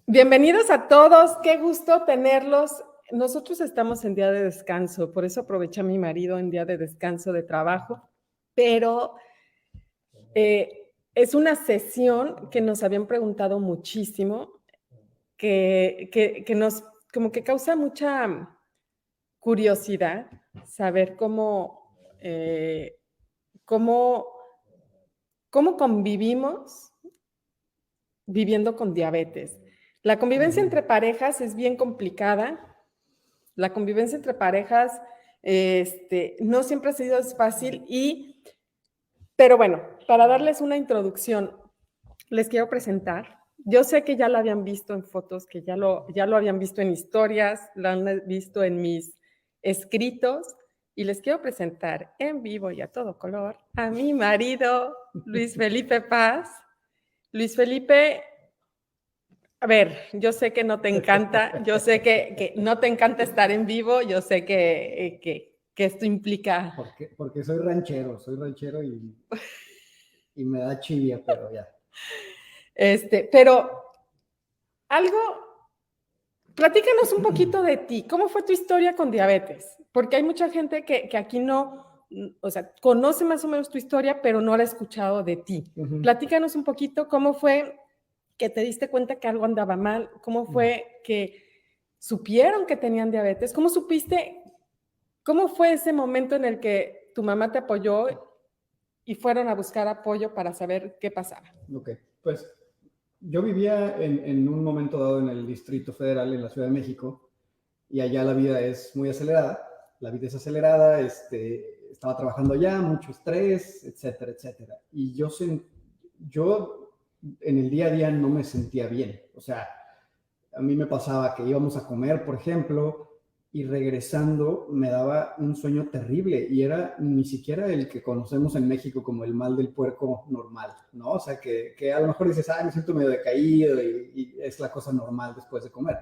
Bienvenidos a todos, qué gusto tenerlos. Nosotros estamos en día de descanso, por eso aproveché a mi marido en día de descanso de trabajo, pero es una sesión que nos habían preguntado muchísimo, que nos como que causa mucha curiosidad saber cómo, cómo convivimos viviendo con diabetes. La convivencia entre parejas es bien complicada. La convivencia entre parejas no siempre ha sido fácil pero bueno, para darles una introducción, les quiero presentar. Yo sé que ya lo habían visto en fotos, que ya lo habían visto en historias, lo han visto en mis escritos, y les quiero presentar en vivo y a todo color a mi marido, Luis Felipe Paz. Luis Felipe, a ver, yo sé que no te encanta, yo sé que no te encanta estar en vivo, yo sé que esto implica... Porque soy ranchero y me da chivia, pero ya. Pero algo, platícanos un poquito de ti, ¿cómo fue tu historia con diabetes? Porque hay mucha gente que aquí no, o sea, conoce más o menos tu historia, pero no la ha escuchado de ti. Platícanos un poquito cómo fue que te diste cuenta que algo andaba mal, cómo fue que supieron que tenían diabetes, cómo supiste, cómo fue ese momento en el que tu mamá te apoyó y fueron a buscar apoyo para saber qué pasaba. Ok, pues yo vivía en un momento dado en el Distrito Federal, en la Ciudad de México, y allá la vida es muy acelerada. La vida es acelerada, estaba trabajando allá, mucho estrés, etcétera, etcétera. Y yo en el día a día no me sentía bien. O sea, a mí me pasaba que íbamos a comer, por ejemplo, y regresando me daba un sueño terrible y era ni siquiera el que conocemos en México como el mal del puerco normal, ¿no? O sea, que a lo mejor dices, ay, me siento medio decaído y es la cosa normal después de comer.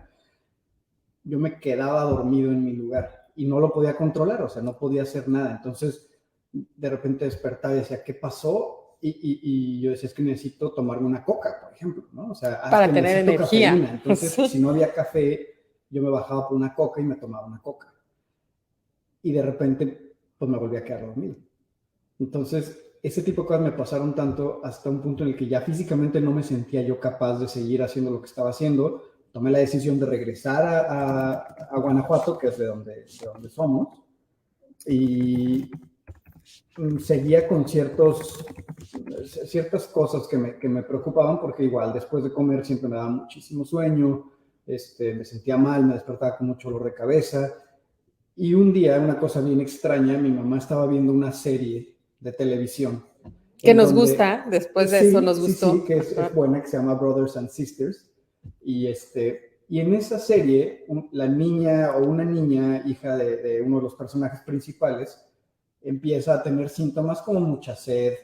Yo me quedaba dormido en mi lugar y no lo podía controlar, o sea, no podía hacer nada. Entonces, de repente despertaba y decía, ¿qué pasó? Y yo decía, es que necesito tomarme una coca, por ejemplo, ¿no? O sea, Para que tener necesito energía. cafeína. Entonces, Sí. si no había café, yo me bajaba por una coca y me tomaba una coca. Y de repente, pues me volví a quedar dormido. Entonces, ese tipo de cosas me pasaron tanto hasta un punto en el que ya físicamente no me sentía yo capaz de seguir haciendo lo que estaba haciendo. Tomé la decisión de regresar a Guanajuato, que es de donde somos, y seguía con ciertas cosas que me preocupaban, porque igual después de comer siempre me daba muchísimo sueño, me sentía mal, me despertaba con mucho dolor de cabeza. Y un día, una cosa bien extraña, mi mamá estaba viendo una serie de televisión Que en nos donde, gusta, después de eso sí, nos sí, sí, gustó. que es buena, que se llama Brothers and Sisters. Y, y en esa serie, la niña o una niña, hija de uno de los personajes principales, empieza a tener síntomas como mucha sed,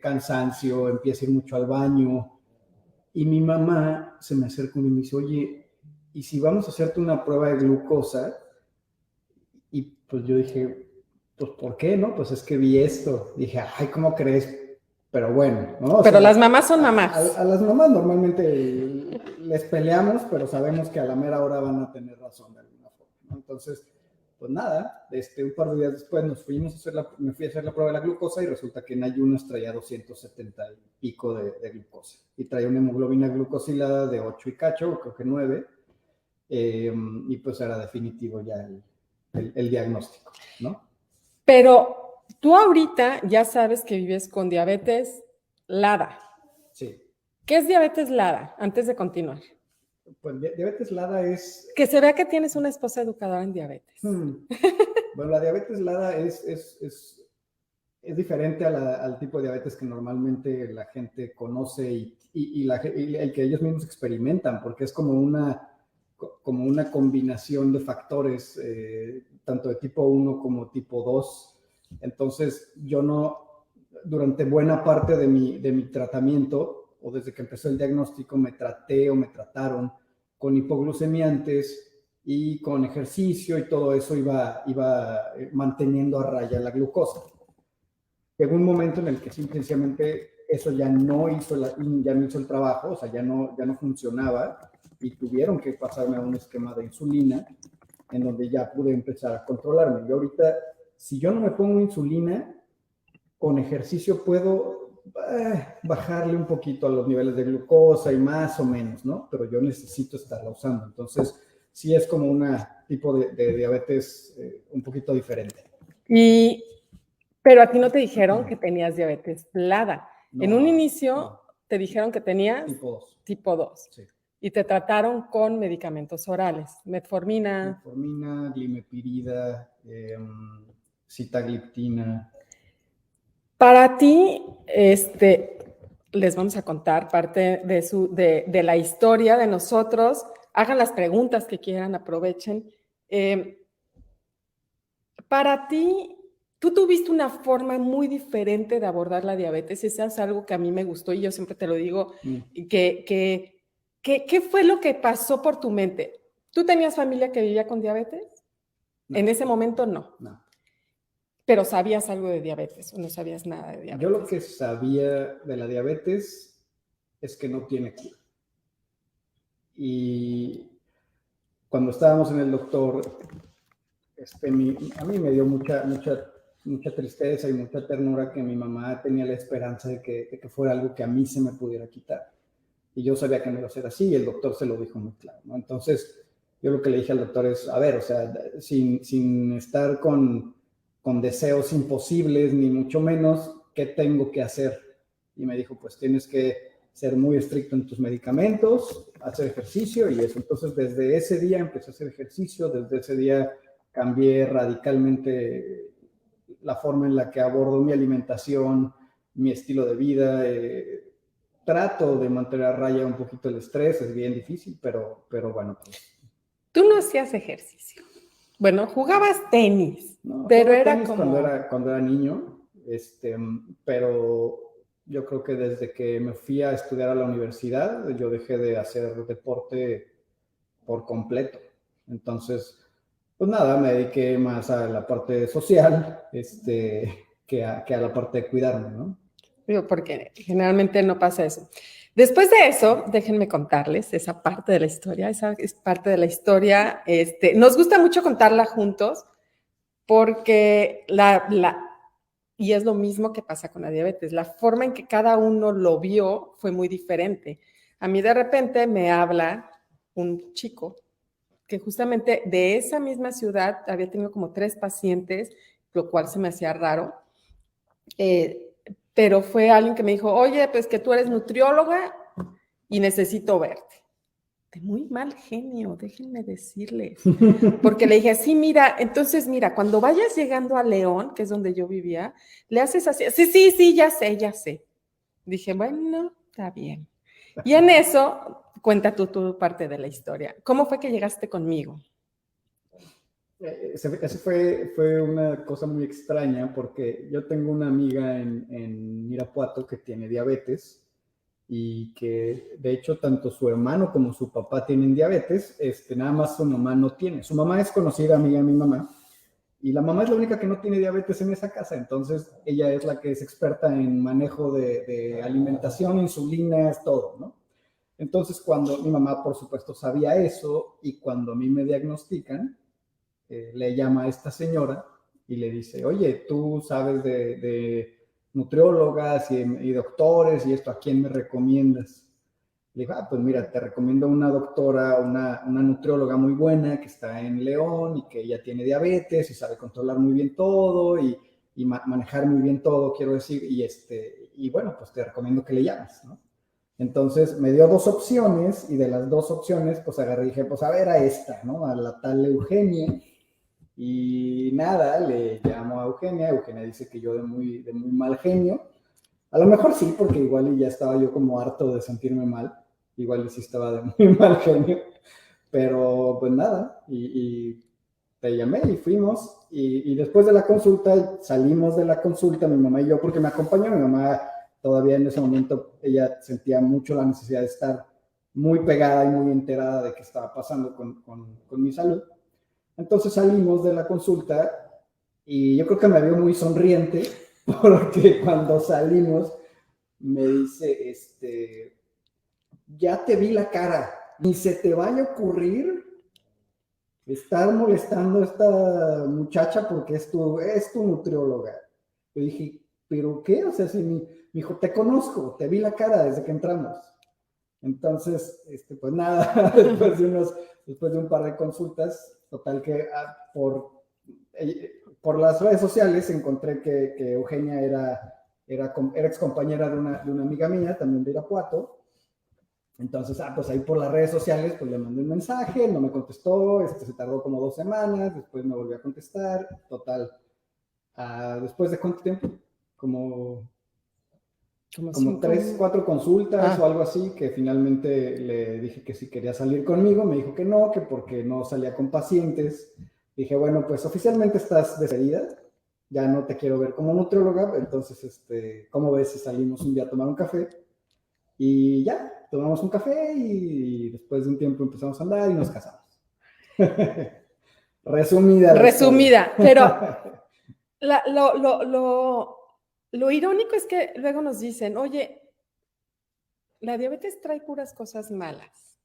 cansancio, empieza a ir mucho al baño. Y mi mamá se me acerca y me dice, oye, ¿y si vamos a hacerte una prueba de glucosa? Y pues yo dije, pues ¿por qué no? Pues es que vi esto. Dije, ay, ¿cómo crees? Pero bueno, ¿no? O Pero las sea, mamás son mamás. a las mamás normalmente les peleamos, pero sabemos que a la mera hora van a tener razón de alguna forma, ¿no? Entonces, pues nada, un par de días después me fui a hacer la prueba de la glucosa y resulta que en ayunas traía 270 y pico de glucosa. Y traía una hemoglobina glucosilada de 8 y cacho, creo que 9. Y pues era definitivo ya el diagnóstico, ¿no? Pero tú ahorita ya sabes que vives con diabetes LADA. Sí. ¿Qué es diabetes LADA? Antes de continuar. Pues diabetes LADA es... Que se vea que tienes una esposa educadora en diabetes. Bueno, la diabetes LADA es diferente al tipo de diabetes que normalmente la gente conoce y el que ellos mismos experimentan, porque es como una combinación de factores, tanto de tipo 1 como tipo 2. Entonces, yo no, durante buena parte de mi tratamiento, o desde que empezó el diagnóstico, me trataron con hipoglucemiantes y con ejercicio y todo eso iba manteniendo a raya la glucosa. Llegó un momento en el que simplemente eso ya no hizo el trabajo, o sea, ya no funcionaba y tuvieron que pasarme a un esquema de insulina en donde ya pude empezar a controlarme. Yo ahorita, si yo no me pongo insulina, con ejercicio puedo bajarle un poquito a los niveles de glucosa y más o menos, ¿no? Pero yo necesito estarla usando. Entonces, sí es como un tipo de diabetes un poquito diferente. Pero a ti no te dijeron que tenías diabetes mellitus. No, en un inicio no. te dijeron que tenías tipo 2. Sí. Y te trataron con medicamentos orales, metformina. Metformina, glimepirida, sitagliptina. Para ti, les vamos a contar parte de la historia de nosotros. Hagan las preguntas que quieran, aprovechen. Para ti, tú tuviste una forma muy diferente de abordar la diabetes. Eso es algo que a mí me gustó y yo siempre te lo digo. ¿Qué fue lo que pasó por tu mente? ¿Tú tenías familia que vivía con diabetes? No. En ese momento no. No. ¿Pero sabías algo de diabetes o no sabías nada de diabetes? Yo lo que sabía de la diabetes es que no tiene cura. Y cuando estábamos en el doctor, a mí me dio mucha tristeza y mucha ternura que mi mamá tenía la esperanza de que fuera algo que a mí se me pudiera quitar. Y yo sabía que no iba a ser así y el doctor se lo dijo muy claro, ¿no? Entonces, yo lo que le dije al doctor es, a ver, o sea, sin estar con deseos imposibles, ni mucho menos, ¿qué tengo que hacer? Y me dijo, pues tienes que ser muy estricto en tus medicamentos, hacer ejercicio y eso. Entonces, desde ese día empecé a hacer ejercicio, desde ese día cambié radicalmente la forma en la que abordo mi alimentación, mi estilo de vida. Trato de mantener a raya un poquito el estrés, es bien difícil, pero bueno. Pues. Tú no hacías ejercicio. Bueno, jugabas tenis, no, pero era tenis como... Cuando era niño, pero yo creo que desde que me fui a estudiar a la universidad, yo dejé de hacer deporte por completo. Entonces, pues nada, me dediqué más a la parte social que a la parte de cuidarme, ¿no? Digo, porque generalmente no pasa eso. Después de eso, déjenme contarles esa parte de la historia. Esa es parte de la historia. Nos gusta mucho contarla juntos porque y es lo mismo que pasa con la diabetes. La forma en que cada uno lo vio fue muy diferente. A mí de repente me habla un chico que justamente de esa misma ciudad había tenido como 3 pacientes, lo cual se me hacía raro. Pero fue alguien que me dijo, oye, pues que tú eres nutrióloga y necesito verte. De muy mal genio, déjenme decirles. Porque le dije, sí, mira, entonces mira, cuando vayas llegando a León, que es donde yo vivía, le haces así, sí, ya sé. Dije, bueno, está bien. Y en eso, cuenta tu parte de la historia. ¿Cómo fue que llegaste conmigo? Eso fue una cosa muy extraña porque yo tengo una amiga en Irapuato que tiene diabetes y que de hecho tanto su hermano como su papá tienen diabetes, nada más su mamá no tiene. Su mamá es conocida amiga de mi mamá y la mamá es la única que no tiene diabetes en esa casa, entonces ella es la que es experta en manejo de alimentación, insulinas, todo, ¿no? Entonces cuando mi mamá por supuesto sabía eso y cuando a mí me diagnostican, le llama a esta señora y le dice, oye, tú sabes de nutriólogas y doctores y esto, ¿a quién me recomiendas? Le dijo, pues mira, te recomiendo una doctora, una nutrióloga muy buena que está en León y que ella tiene diabetes y sabe controlar muy bien todo y manejar muy bien todo, quiero decir, y bueno, pues te recomiendo que le llames, ¿no? Entonces me dio 2 opciones y de las 2 opciones, pues agarré y dije, pues a ver a esta, ¿no? A la tal Eugenia. Y nada, le llamo a Eugenia. Eugenia dice que yo de muy mal genio. A lo mejor sí, porque igual ya estaba yo como harto de sentirme mal. Igual sí estaba de muy mal genio. Pero pues nada, y te llamé y fuimos. Y después de la consulta, salimos de la consulta, mi mamá y yo, porque me acompañó. Mi mamá todavía en ese momento, ella sentía mucho la necesidad de estar muy pegada y muy enterada de qué estaba pasando con mi salud. Entonces salimos de la consulta y yo creo que me vio muy sonriente porque cuando salimos me dice, ya te vi la cara, ni se te vaya a ocurrir estar molestando a esta muchacha porque es tu nutrióloga. Yo dije, ¿pero qué? O sea, si me dijo, te conozco, te vi la cara desde que entramos. Entonces, pues nada, después de un par de consultas, total que por las redes sociales encontré que Eugenia era ex compañera de una amiga mía, también de Irapuato. Entonces, pues ahí por las redes sociales, pues le mandé un mensaje, no me contestó, se tardó como 2 semanas, después me volvió a contestar, total. ¿Después de cuánto tiempo? Como 3, 4 consultas o algo así, que finalmente le dije que si quería salir conmigo, me dijo que no, que porque no salía con pacientes. Dije, bueno, pues oficialmente estás despedida, ya no te quiero ver como nutrióloga, entonces, ¿cómo ves si salimos un día a tomar un café? Y ya, tomamos un café y después de un tiempo empezamos a andar y nos casamos. Resumida, pero lo irónico es que luego nos dicen, oye, la diabetes trae puras cosas malas.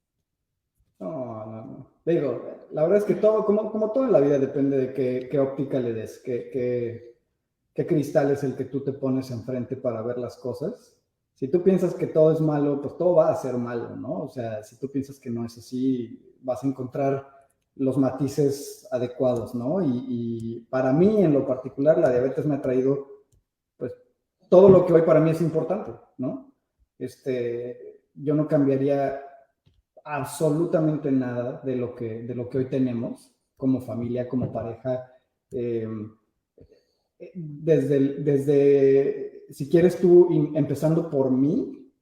No. Digo, la verdad es que todo, como todo en la vida, depende de qué óptica le des, qué cristal es el que tú te pones enfrente para ver las cosas. Si tú piensas que todo es malo, pues todo va a ser malo, ¿no? O sea, si tú piensas que no es así, vas a encontrar los matices adecuados, ¿no? Y para mí, en lo particular, la diabetes me ha traído, pues, todo lo que hoy para mí es importante, ¿no? Yo no cambiaría absolutamente nada de lo que hoy tenemos como familia, como pareja. Desde, si quieres tú, empezando por mí,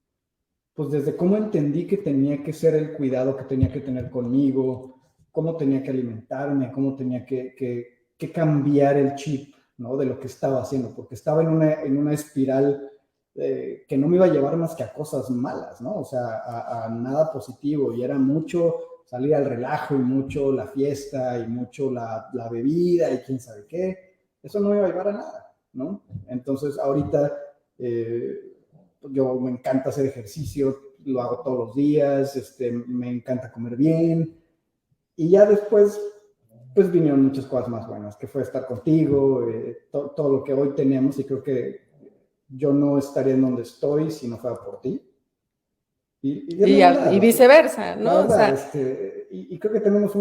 pues desde cómo entendí que tenía que ser el cuidado que tenía que tener conmigo, cómo tenía que alimentarme, cómo tenía que cambiar el chip, ¿no? De lo que estaba haciendo, porque estaba en una espiral que no me iba a llevar más que a cosas malas, ¿no? O sea, a nada positivo, y era mucho salir al relajo y mucho la fiesta y mucho la bebida y quién sabe qué. Eso no me iba a llevar a nada, ¿no? Entonces, ahorita yo me encanta hacer ejercicio, lo hago todos los días, me encanta comer bien, y ya después, pues vinieron muchas cosas más buenas, que fue estar contigo, todo lo que hoy tenemos, y creo que yo no estaría en donde estoy si no fuera por ti. Y es la verdad, Y viceversa, ¿no? La verdad, o sea, y creo que tenemos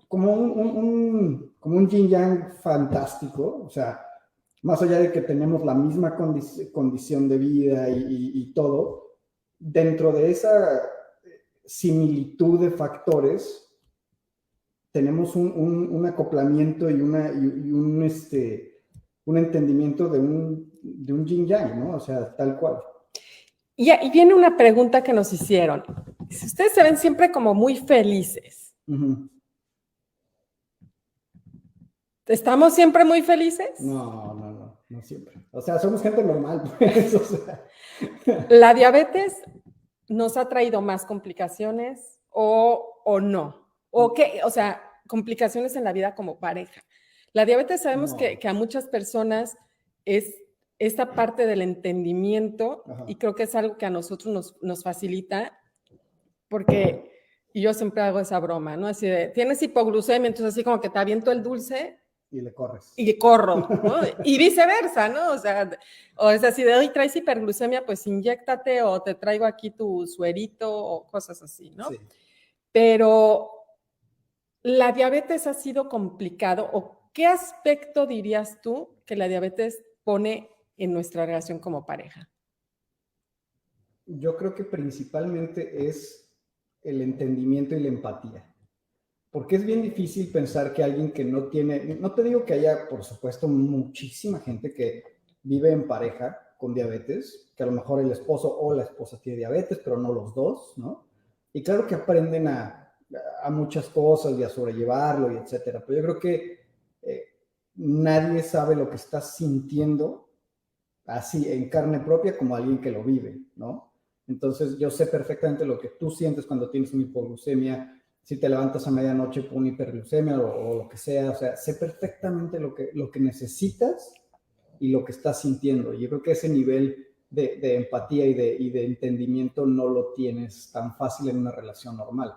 como un yin yang fantástico, o sea, más allá de que tenemos la misma condición de vida y todo, dentro de esa similitud de factores, tenemos un acoplamiento y un entendimiento de un yin yang, ¿no? O sea, tal cual. Y viene una pregunta que nos hicieron. Si ustedes se ven siempre como muy felices, ¿estamos siempre muy felices? No siempre. O sea, somos gente normal, pues. O sea. ¿La diabetes nos ha traído más complicaciones o no? ¿O qué? O sea, complicaciones en la vida como pareja. La diabetes sabemos que a muchas personas es esta parte del entendimiento. Ajá. Y creo que es algo que a nosotros nos facilita porque, y yo siempre hago esa broma, ¿no? Así de, tienes hipoglucemia, entonces así como que te aviento el dulce y le corres. Y corro, ¿no? Y viceversa, ¿no? O es así de hoy traes hiperglucemia, pues inyéctate o te traigo aquí tu suerito o cosas así, ¿no? Sí. Pero la diabetes ha sido complicado, o ¿qué aspecto dirías tú que la diabetes pone en nuestra relación como pareja? Yo creo que principalmente es el entendimiento y la empatía. Porque es bien difícil pensar que alguien que no tiene, no te digo que haya, por supuesto, muchísima gente que vive en pareja con diabetes, que a lo mejor el esposo o la esposa tiene diabetes, pero no los dos, ¿no? Y claro que aprenden a muchas cosas y a sobrellevarlo y etcétera, pero yo creo que nadie sabe lo que estás sintiendo así en carne propia como alguien que lo vive, ¿no? Entonces yo sé perfectamente lo que tú sientes cuando tienes una hipoglucemia, si te levantas a medianoche por una hiperglucemia o lo que sea, o sea, sé perfectamente lo que necesitas y lo que estás sintiendo. Yo creo que ese nivel de empatía y de entendimiento no lo tienes tan fácil en una relación normal,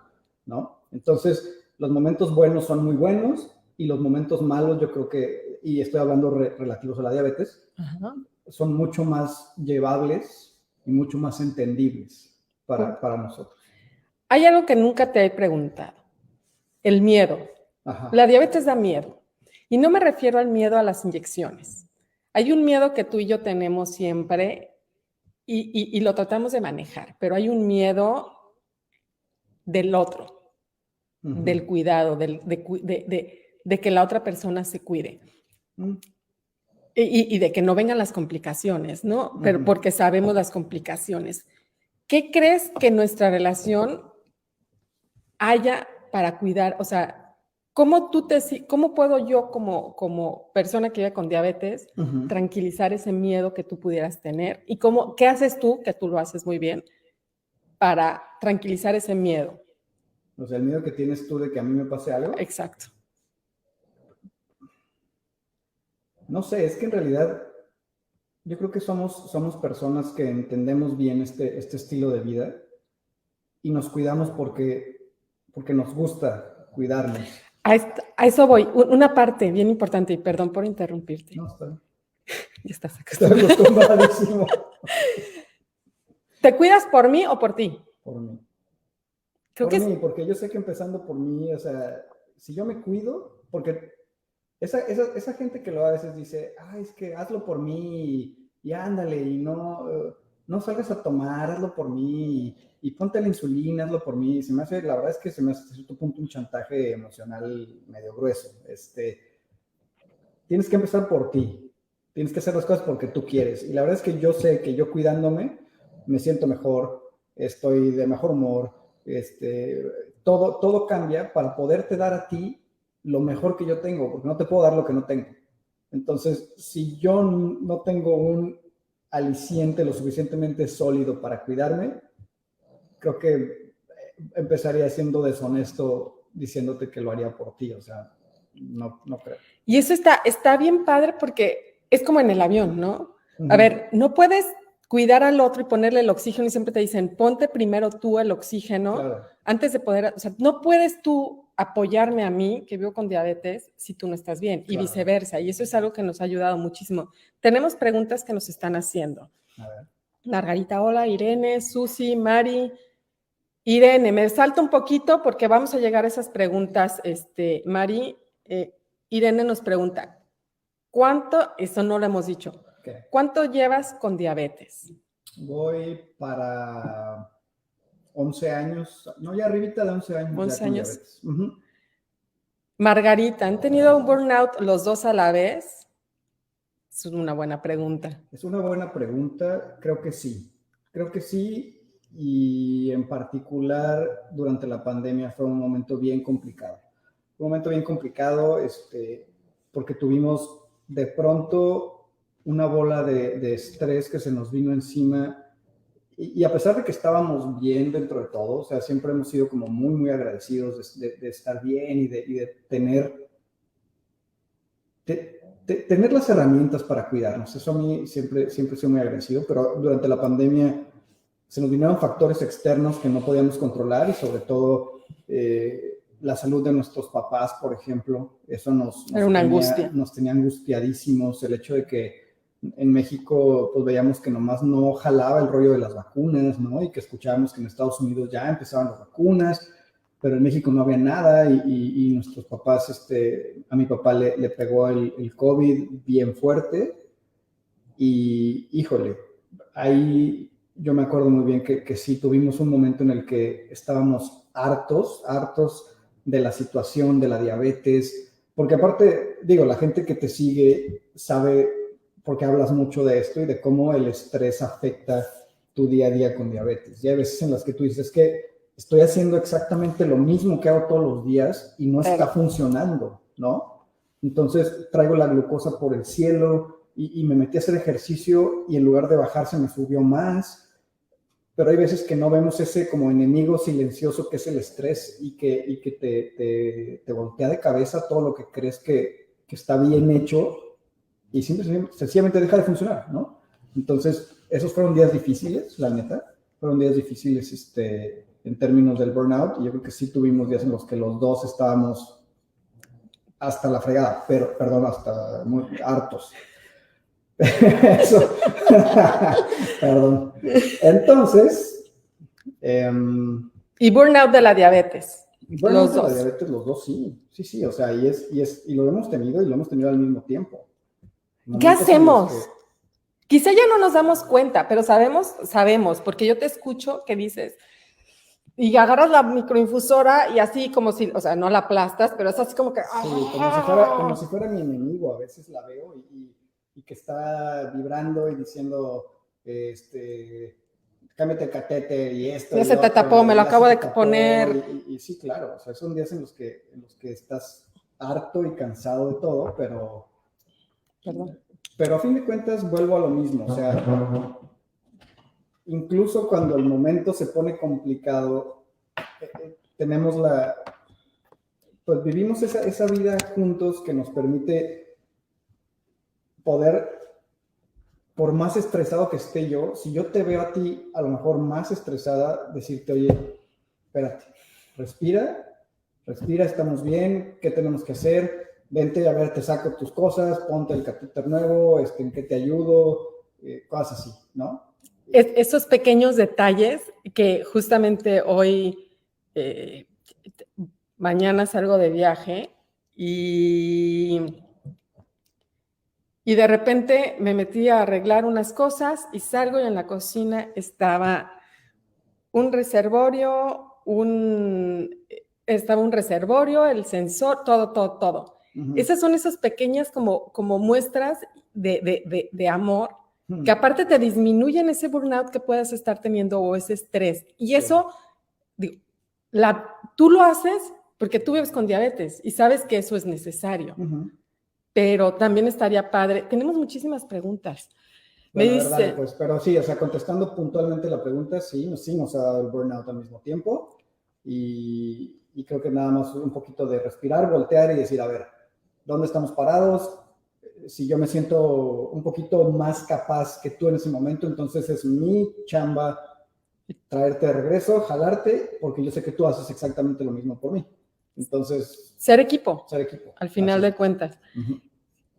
¿no? Entonces, los momentos buenos son muy buenos y los momentos malos, yo creo que, y estoy hablando relativos a la diabetes, Ajá. son mucho más llevables y mucho más entendibles para nosotros. Hay algo que nunca te he preguntado, el miedo. Ajá. La diabetes da miedo. Y no me refiero al miedo a las inyecciones. Hay un miedo que tú y yo tenemos siempre y lo tratamos de manejar, pero hay un miedo del otro, del cuidado, de que la otra persona se cuide. Y de que no vengan las complicaciones, ¿no? Pero porque sabemos las complicaciones. ¿Qué crees que nuestra relación haya para cuidar? O sea, ¿cómo puedo yo como persona que vive con diabetes tranquilizar ese miedo que tú pudieras tener? ¿Y qué haces tú, que tú lo haces muy bien, para tranquilizar ese miedo? O sea, el miedo que tienes tú de que a mí me pase algo. Exacto. No sé, es que en realidad yo creo que somos personas que entendemos bien este estilo de vida y nos cuidamos porque nos gusta cuidarnos. A eso voy. Una parte bien importante, y perdón por interrumpirte. No, está bien. Ya estás Estoy acostumbradísimo. ¿Te cuidas por mí o por ti? Por mí. Creo por mí, porque yo sé que empezando por mí, o sea, si yo me cuido, porque esa gente que lo a veces dice, ay, es que hazlo por mí y ándale, y no salgas a tomar, hazlo por mí, y ponte la insulina, hazlo por mí. La verdad es que se me hace hasta cierto punto un chantaje emocional medio grueso. Tienes que empezar por ti, tienes que hacer las cosas porque tú quieres. Y la verdad es que yo sé que yo cuidándome me siento mejor, estoy de mejor humor, todo cambia para poderte dar a ti lo mejor que yo tengo, porque no te puedo dar lo que no tengo. Entonces, si yo no tengo un aliciente lo suficientemente sólido para cuidarme, creo que empezaría siendo deshonesto diciéndote que lo haría por ti, o sea, no creo. Y eso está bien padre porque es como en el avión, ¿no? A ver, no puedes cuidar al otro y ponerle el oxígeno y siempre te dicen, ponte primero tú el oxígeno antes de poder, o sea, no puedes tú apoyarme a mí, que vivo con diabetes, si tú no estás bien, y viceversa, y eso es algo que nos ha ayudado muchísimo. Tenemos preguntas que nos están haciendo. A ver. Margarita, hola, Irene, Susi, Mari. Irene, me salto un poquito porque vamos a llegar a esas preguntas, Mari. Irene nos pregunta, eso no lo hemos dicho, ¿cuánto llevas con diabetes? Voy para 11 años, no, ya arribita de 11 años. 11 años. Margarita, ¿han tenido un burnout los dos a la vez? Es una buena pregunta. Es una buena pregunta, creo que sí, y en particular durante la pandemia fue un momento bien complicado. Porque tuvimos de pronto una bola de estrés que se nos vino encima y a pesar de que estábamos bien dentro de todo, o sea, siempre hemos sido como muy, muy agradecidos de estar bien y de tener las herramientas para cuidarnos. Eso a mí siempre soy muy agradecido, pero durante la pandemia se nos vinieron factores externos que no podíamos controlar y sobre todo la salud de nuestros papás, por ejemplo. Eso nos tenía angustiadísimos. El hecho de que en México pues veíamos que nomás no jalaba el rollo de las vacunas, ¿no? Y que escuchábamos que en Estados Unidos ya empezaban las vacunas, pero en México no había nada y nuestros papás, a mi papá le pegó el COVID bien fuerte y híjole, ahí yo me acuerdo muy bien que sí tuvimos un momento en el que estábamos hartos de la situación, de la diabetes, porque aparte, digo, la gente que te sigue sabe, porque hablas mucho de esto y de cómo el estrés afecta tu día a día con diabetes. Y hay veces en las que tú dices que estoy haciendo exactamente lo mismo que hago todos los días y no está funcionando, ¿no? Entonces traigo la glucosa por el cielo y me metí a hacer ejercicio y en lugar de bajarse me subió más. Pero hay veces que no vemos ese como enemigo silencioso que es el estrés y que te voltea de cabeza todo lo que crees que está bien hecho y sencillamente deja de funcionar, ¿no? Entonces, esos fueron días difíciles, la neta, fueron días difíciles en términos del burnout, y yo creo que sí tuvimos días en los que los dos estábamos hasta la fregada, perdón, hasta muy hartos. Eso, perdón. Entonces, y burnout de la diabetes. Bueno, Los dos. la diabetes, los dos, sí, o sea, y lo hemos tenido y lo hemos tenido al mismo tiempo. ¿Qué hacemos? Quizá ya no nos damos cuenta, pero sabemos, porque yo te escucho que dices, y agarras la microinfusora y así como si, o sea, no la aplastas, pero es así como que... Sí, como si fuera mi enemigo, a veces la veo y que está vibrando y diciendo, cámbiate el catete y esto. Ya se te tapó, me lo acabo de poner. Y sí, claro, o sea, son días en los que estás harto y cansado de todo, pero a fin de cuentas vuelvo a lo mismo, o sea, incluso cuando el momento se pone complicado, tenemos pues vivimos esa vida juntos que nos permite poder, por más estresado que esté yo, si yo te veo a ti a lo mejor más estresada, decirte, oye, espérate, respira, estamos bien, ¿qué tenemos que hacer? Vente, a ver, te saco tus cosas, ponte el catéter nuevo, ¿en qué te ayudo? Cosas así, ¿no? Esos pequeños detalles que justamente hoy, mañana salgo de viaje y de repente me metí a arreglar unas cosas y salgo y en la cocina estaba un reservorio, el sensor, todo. Uh-huh. Esas son esas pequeñas como muestras de amor, que aparte te disminuyen ese burnout que puedas estar teniendo o ese estrés. Y eso, digo, tú lo haces porque tú vives con diabetes y sabes que eso es necesario. Uh-huh. Pero también estaría padre. Tenemos muchísimas preguntas. Bueno, me dice, verdad, pues, pero sí, o sea, contestando puntualmente la pregunta, sí nos ha dado el burnout al mismo tiempo y creo que nada más un poquito de respirar, voltear y decir, a ver, ¿dónde estamos parados? Si yo me siento un poquito más capaz que tú en ese momento, entonces es mi chamba traerte de regreso, jalarte, porque yo sé que tú haces exactamente lo mismo por mí. Entonces... Ser equipo. Al final de cuentas. Uh-huh.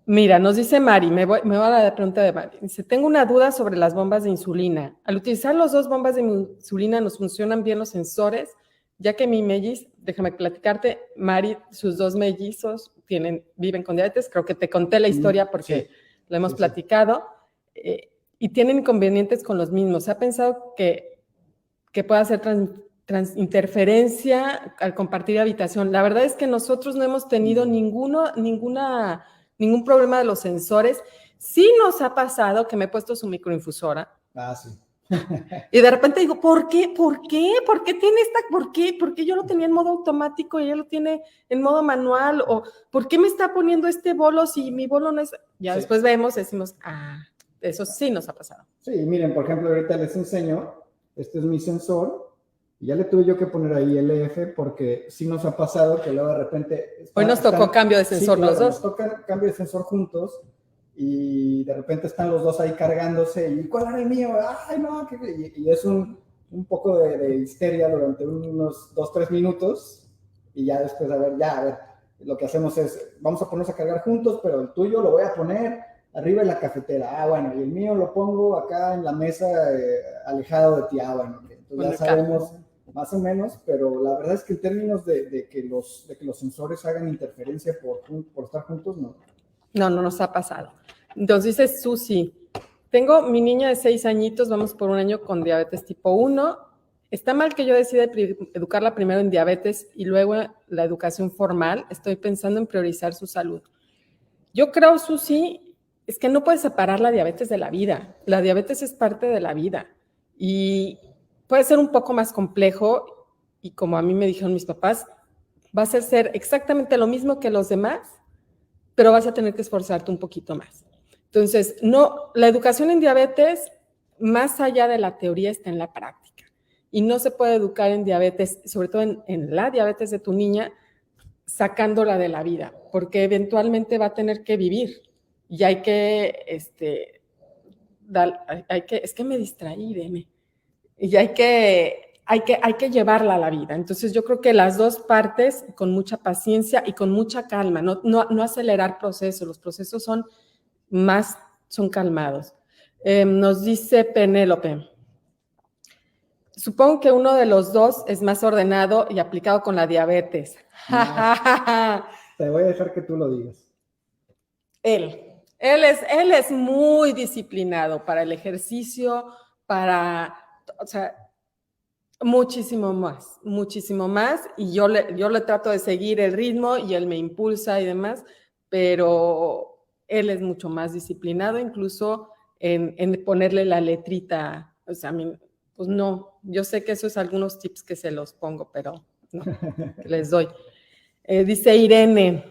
Mira, nos dice Mari, me voy a la pregunta de Mari. Dice, tengo una duda sobre las bombas de insulina. Al utilizar las dos bombas de insulina, ¿nos funcionan bien los sensores? Ya que mi melliz, déjame platicarte, Mari, sus dos mellizos viven con diabetes. Creo que te conté la historia porque la hemos platicado. Y tienen inconvenientes con los mismos. ¿Se ha pensado que pueda hacer interferencia al compartir habitación? La verdad es que nosotros no hemos tenido ningún problema de los sensores. Sí nos ha pasado que me he puesto su microinfusora. Ah, sí. Y de repente digo, ¿por qué? ¿Por qué tiene esta? ¿Por qué? ¿Por qué yo lo tenía en modo automático y ella lo tiene en modo manual? ¿O por qué me está poniendo este bolo si mi bolo no es? Ya después decimos, eso sí nos ha pasado. Sí, miren, por ejemplo, ahorita les enseño, este es mi sensor. Y ya le tuve yo que poner ahí LF porque sí nos ha pasado que luego de repente... Hoy nos tocó cambio de sensor, sí, claro, los dos. Nos toca cambio de sensor juntos y de repente están los dos ahí cargándose y ¿cuál era el mío? ¡Ay, no! Y es un poco de histeria durante unos 2-3 minutos y ya después, a ver, lo que hacemos es, vamos a ponernos a cargar juntos, pero el tuyo lo voy a poner arriba en la cafetera. Bueno, y el mío lo pongo acá en la mesa alejado de ti. Bueno, entonces ya sabemos... más o menos, pero la verdad es que en términos de que los sensores hagan interferencia por estar juntos, no. No nos ha pasado. Entonces dice Susi, tengo mi niña de 6 añitos, vamos por un año con diabetes tipo 1. ¿Está mal que yo decida educarla primero en diabetes y luego la educación formal? Estoy pensando en priorizar su salud. Yo creo, Susi, es que no puedes separar la diabetes de la vida. La diabetes es parte de la vida y puede ser un poco más complejo y como a mí me dijeron mis papás, vas a hacer exactamente lo mismo que los demás, pero vas a tener que esforzarte un poquito más. Entonces, la educación en diabetes, más allá de la teoría, está en la práctica. Y no se puede educar en diabetes, sobre todo en la diabetes de tu niña, sacándola de la vida, porque eventualmente va a tener que vivir. y hay que, es que me distraí, Irene, y hay que llevarla a la vida. Entonces yo creo que las dos partes, con mucha paciencia y con mucha calma, no acelerar procesos, los procesos son calmados. Nos dice Penélope, supongo que uno de los dos es más ordenado y aplicado con la diabetes. No, te voy a dejar que tú lo digas. Él es muy disciplinado para el ejercicio, o sea, muchísimo más, y yo le trato de seguir el ritmo y él me impulsa y demás, pero él es mucho más disciplinado, incluso en ponerle la letrita, o sea, a mí, pues no, yo sé que eso es algunos tips que se los pongo, pero no, que les doy. Dice Irene,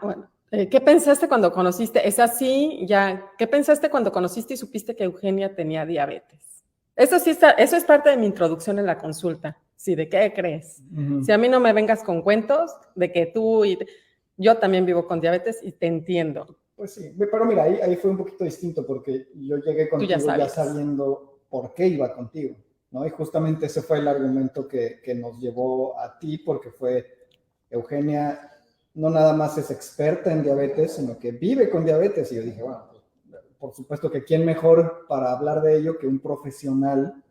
bueno, ¿qué pensaste cuando conociste? Es así, ya, ¿qué pensaste cuando conociste y supiste que Eugenia tenía diabetes? Eso es parte de mi introducción en la consulta. Sí, ¿de qué crees? Uh-huh. Si a mí no me vengas con cuentos de que yo también vivo con diabetes y te entiendo. Pues sí, pero mira, ahí fue un poquito distinto porque yo llegué contigo ya sabiendo por qué iba contigo, ¿no? Y justamente ese fue el argumento que nos llevó a ti, porque fue Eugenia no nada más es experta en diabetes, sino que vive con diabetes. Y yo dije, bueno, por supuesto que quién mejor para hablar de ello que un profesional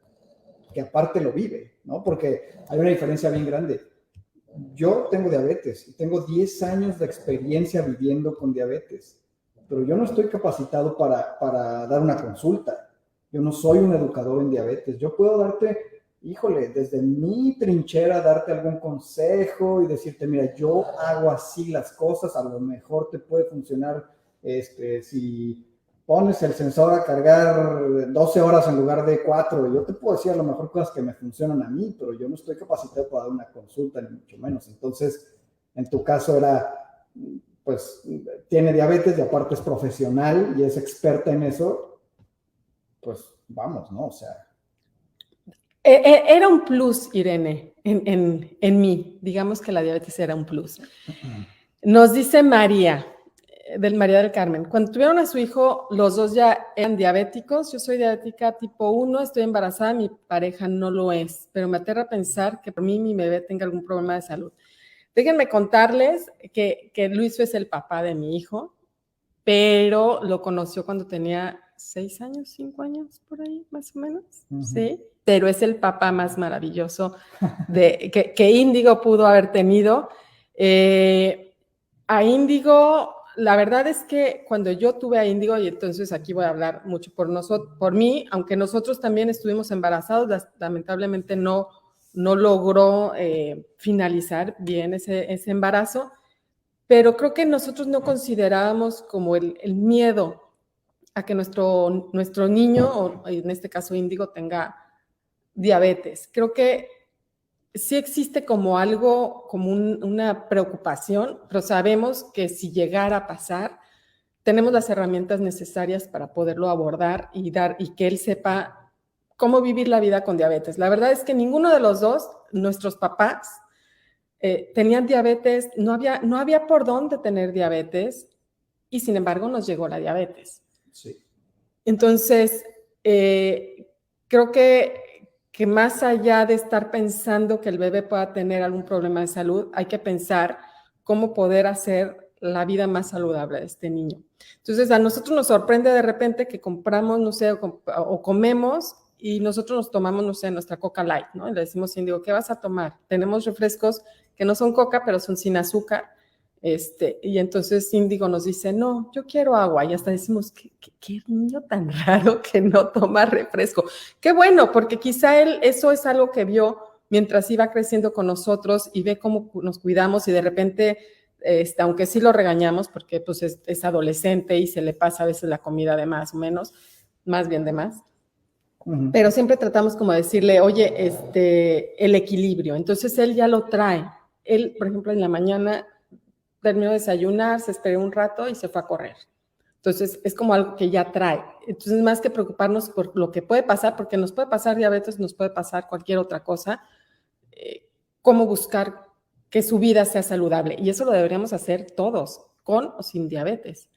que aparte lo vive, ¿no? Porque hay una diferencia bien grande. Yo tengo diabetes y tengo 10 años de experiencia viviendo con diabetes, pero yo no estoy capacitado para dar una consulta. Yo no soy un educador en diabetes. Yo puedo darte, híjole, desde mi trinchera, darte algún consejo y decirte, mira, yo hago así las cosas, a lo mejor te puede funcionar si pones el sensor a cargar 12 horas en lugar de 4, yo te puedo decir a lo mejor cosas que me funcionan a mí, pero yo no estoy capacitado para dar una consulta, ni mucho menos. Entonces, en tu caso era, pues, tiene diabetes y aparte es profesional y es experta en eso, pues, vamos, ¿no? O sea. Era un plus, Irene, en mí. Digamos que la diabetes era un plus. Nos dice María del Carmen, cuando tuvieron a su hijo, los dos ya eran diabéticos. Yo soy diabética tipo 1, estoy embarazada, mi pareja no lo es, pero me aterra pensar que por mí mi bebé tenga algún problema de salud. Déjenme contarles que Luis es el papá de mi hijo, pero lo conoció cuando tenía 6 años, 5 años, por ahí, más o menos, uh-huh. Sí, pero es el papá más maravilloso que Índigo pudo haber tenido. A Índigo, la verdad es que cuando yo tuve a Índigo, y entonces aquí voy a hablar mucho por mí, aunque nosotros también estuvimos embarazados, lamentablemente no logró finalizar bien ese embarazo, pero creo que nosotros no considerábamos como el miedo a que nuestro niño, o en este caso Índigo, tenga diabetes. Creo que sí existe como algo, como una preocupación, pero sabemos que si llegara a pasar, tenemos las herramientas necesarias para poderlo abordar y que él sepa cómo vivir la vida con diabetes. La verdad es que ninguno de los dos, nuestros papás, tenían diabetes, no había por dónde tener diabetes, y sin embargo nos llegó la diabetes. Sí. Entonces, creo que más allá de estar pensando que el bebé pueda tener algún problema de salud, hay que pensar cómo poder hacer la vida más saludable de este niño. Entonces, a nosotros nos sorprende de repente que compramos, no sé, o comemos y nosotros nos tomamos, no sé, nuestra Coca Light, ¿no? Y le decimos, Índigo, ¿qué vas a tomar? Tenemos refrescos que no son Coca, pero son sin azúcar. Y entonces Índigo nos dice, no, yo quiero agua, y hasta decimos, ¿qué niño tan raro que no toma refresco? Qué bueno, porque quizá él, eso es algo que vio mientras iba creciendo con nosotros y ve cómo nos cuidamos, y de repente, aunque sí lo regañamos, porque pues es adolescente y se le pasa a veces la comida de más o menos, más bien de más, uh-huh. Pero siempre tratamos como de decirle, oye, el equilibrio. Entonces él ya lo trae. Él, por ejemplo, en la mañana terminó de desayunar, se esperó un rato y se fue a correr. Entonces, es como algo que ya trae. Entonces, más que preocuparnos por lo que puede pasar, porque nos puede pasar diabetes, nos puede pasar cualquier otra cosa, cómo buscar que su vida sea saludable. Y eso lo deberíamos hacer todos, con o sin diabetes.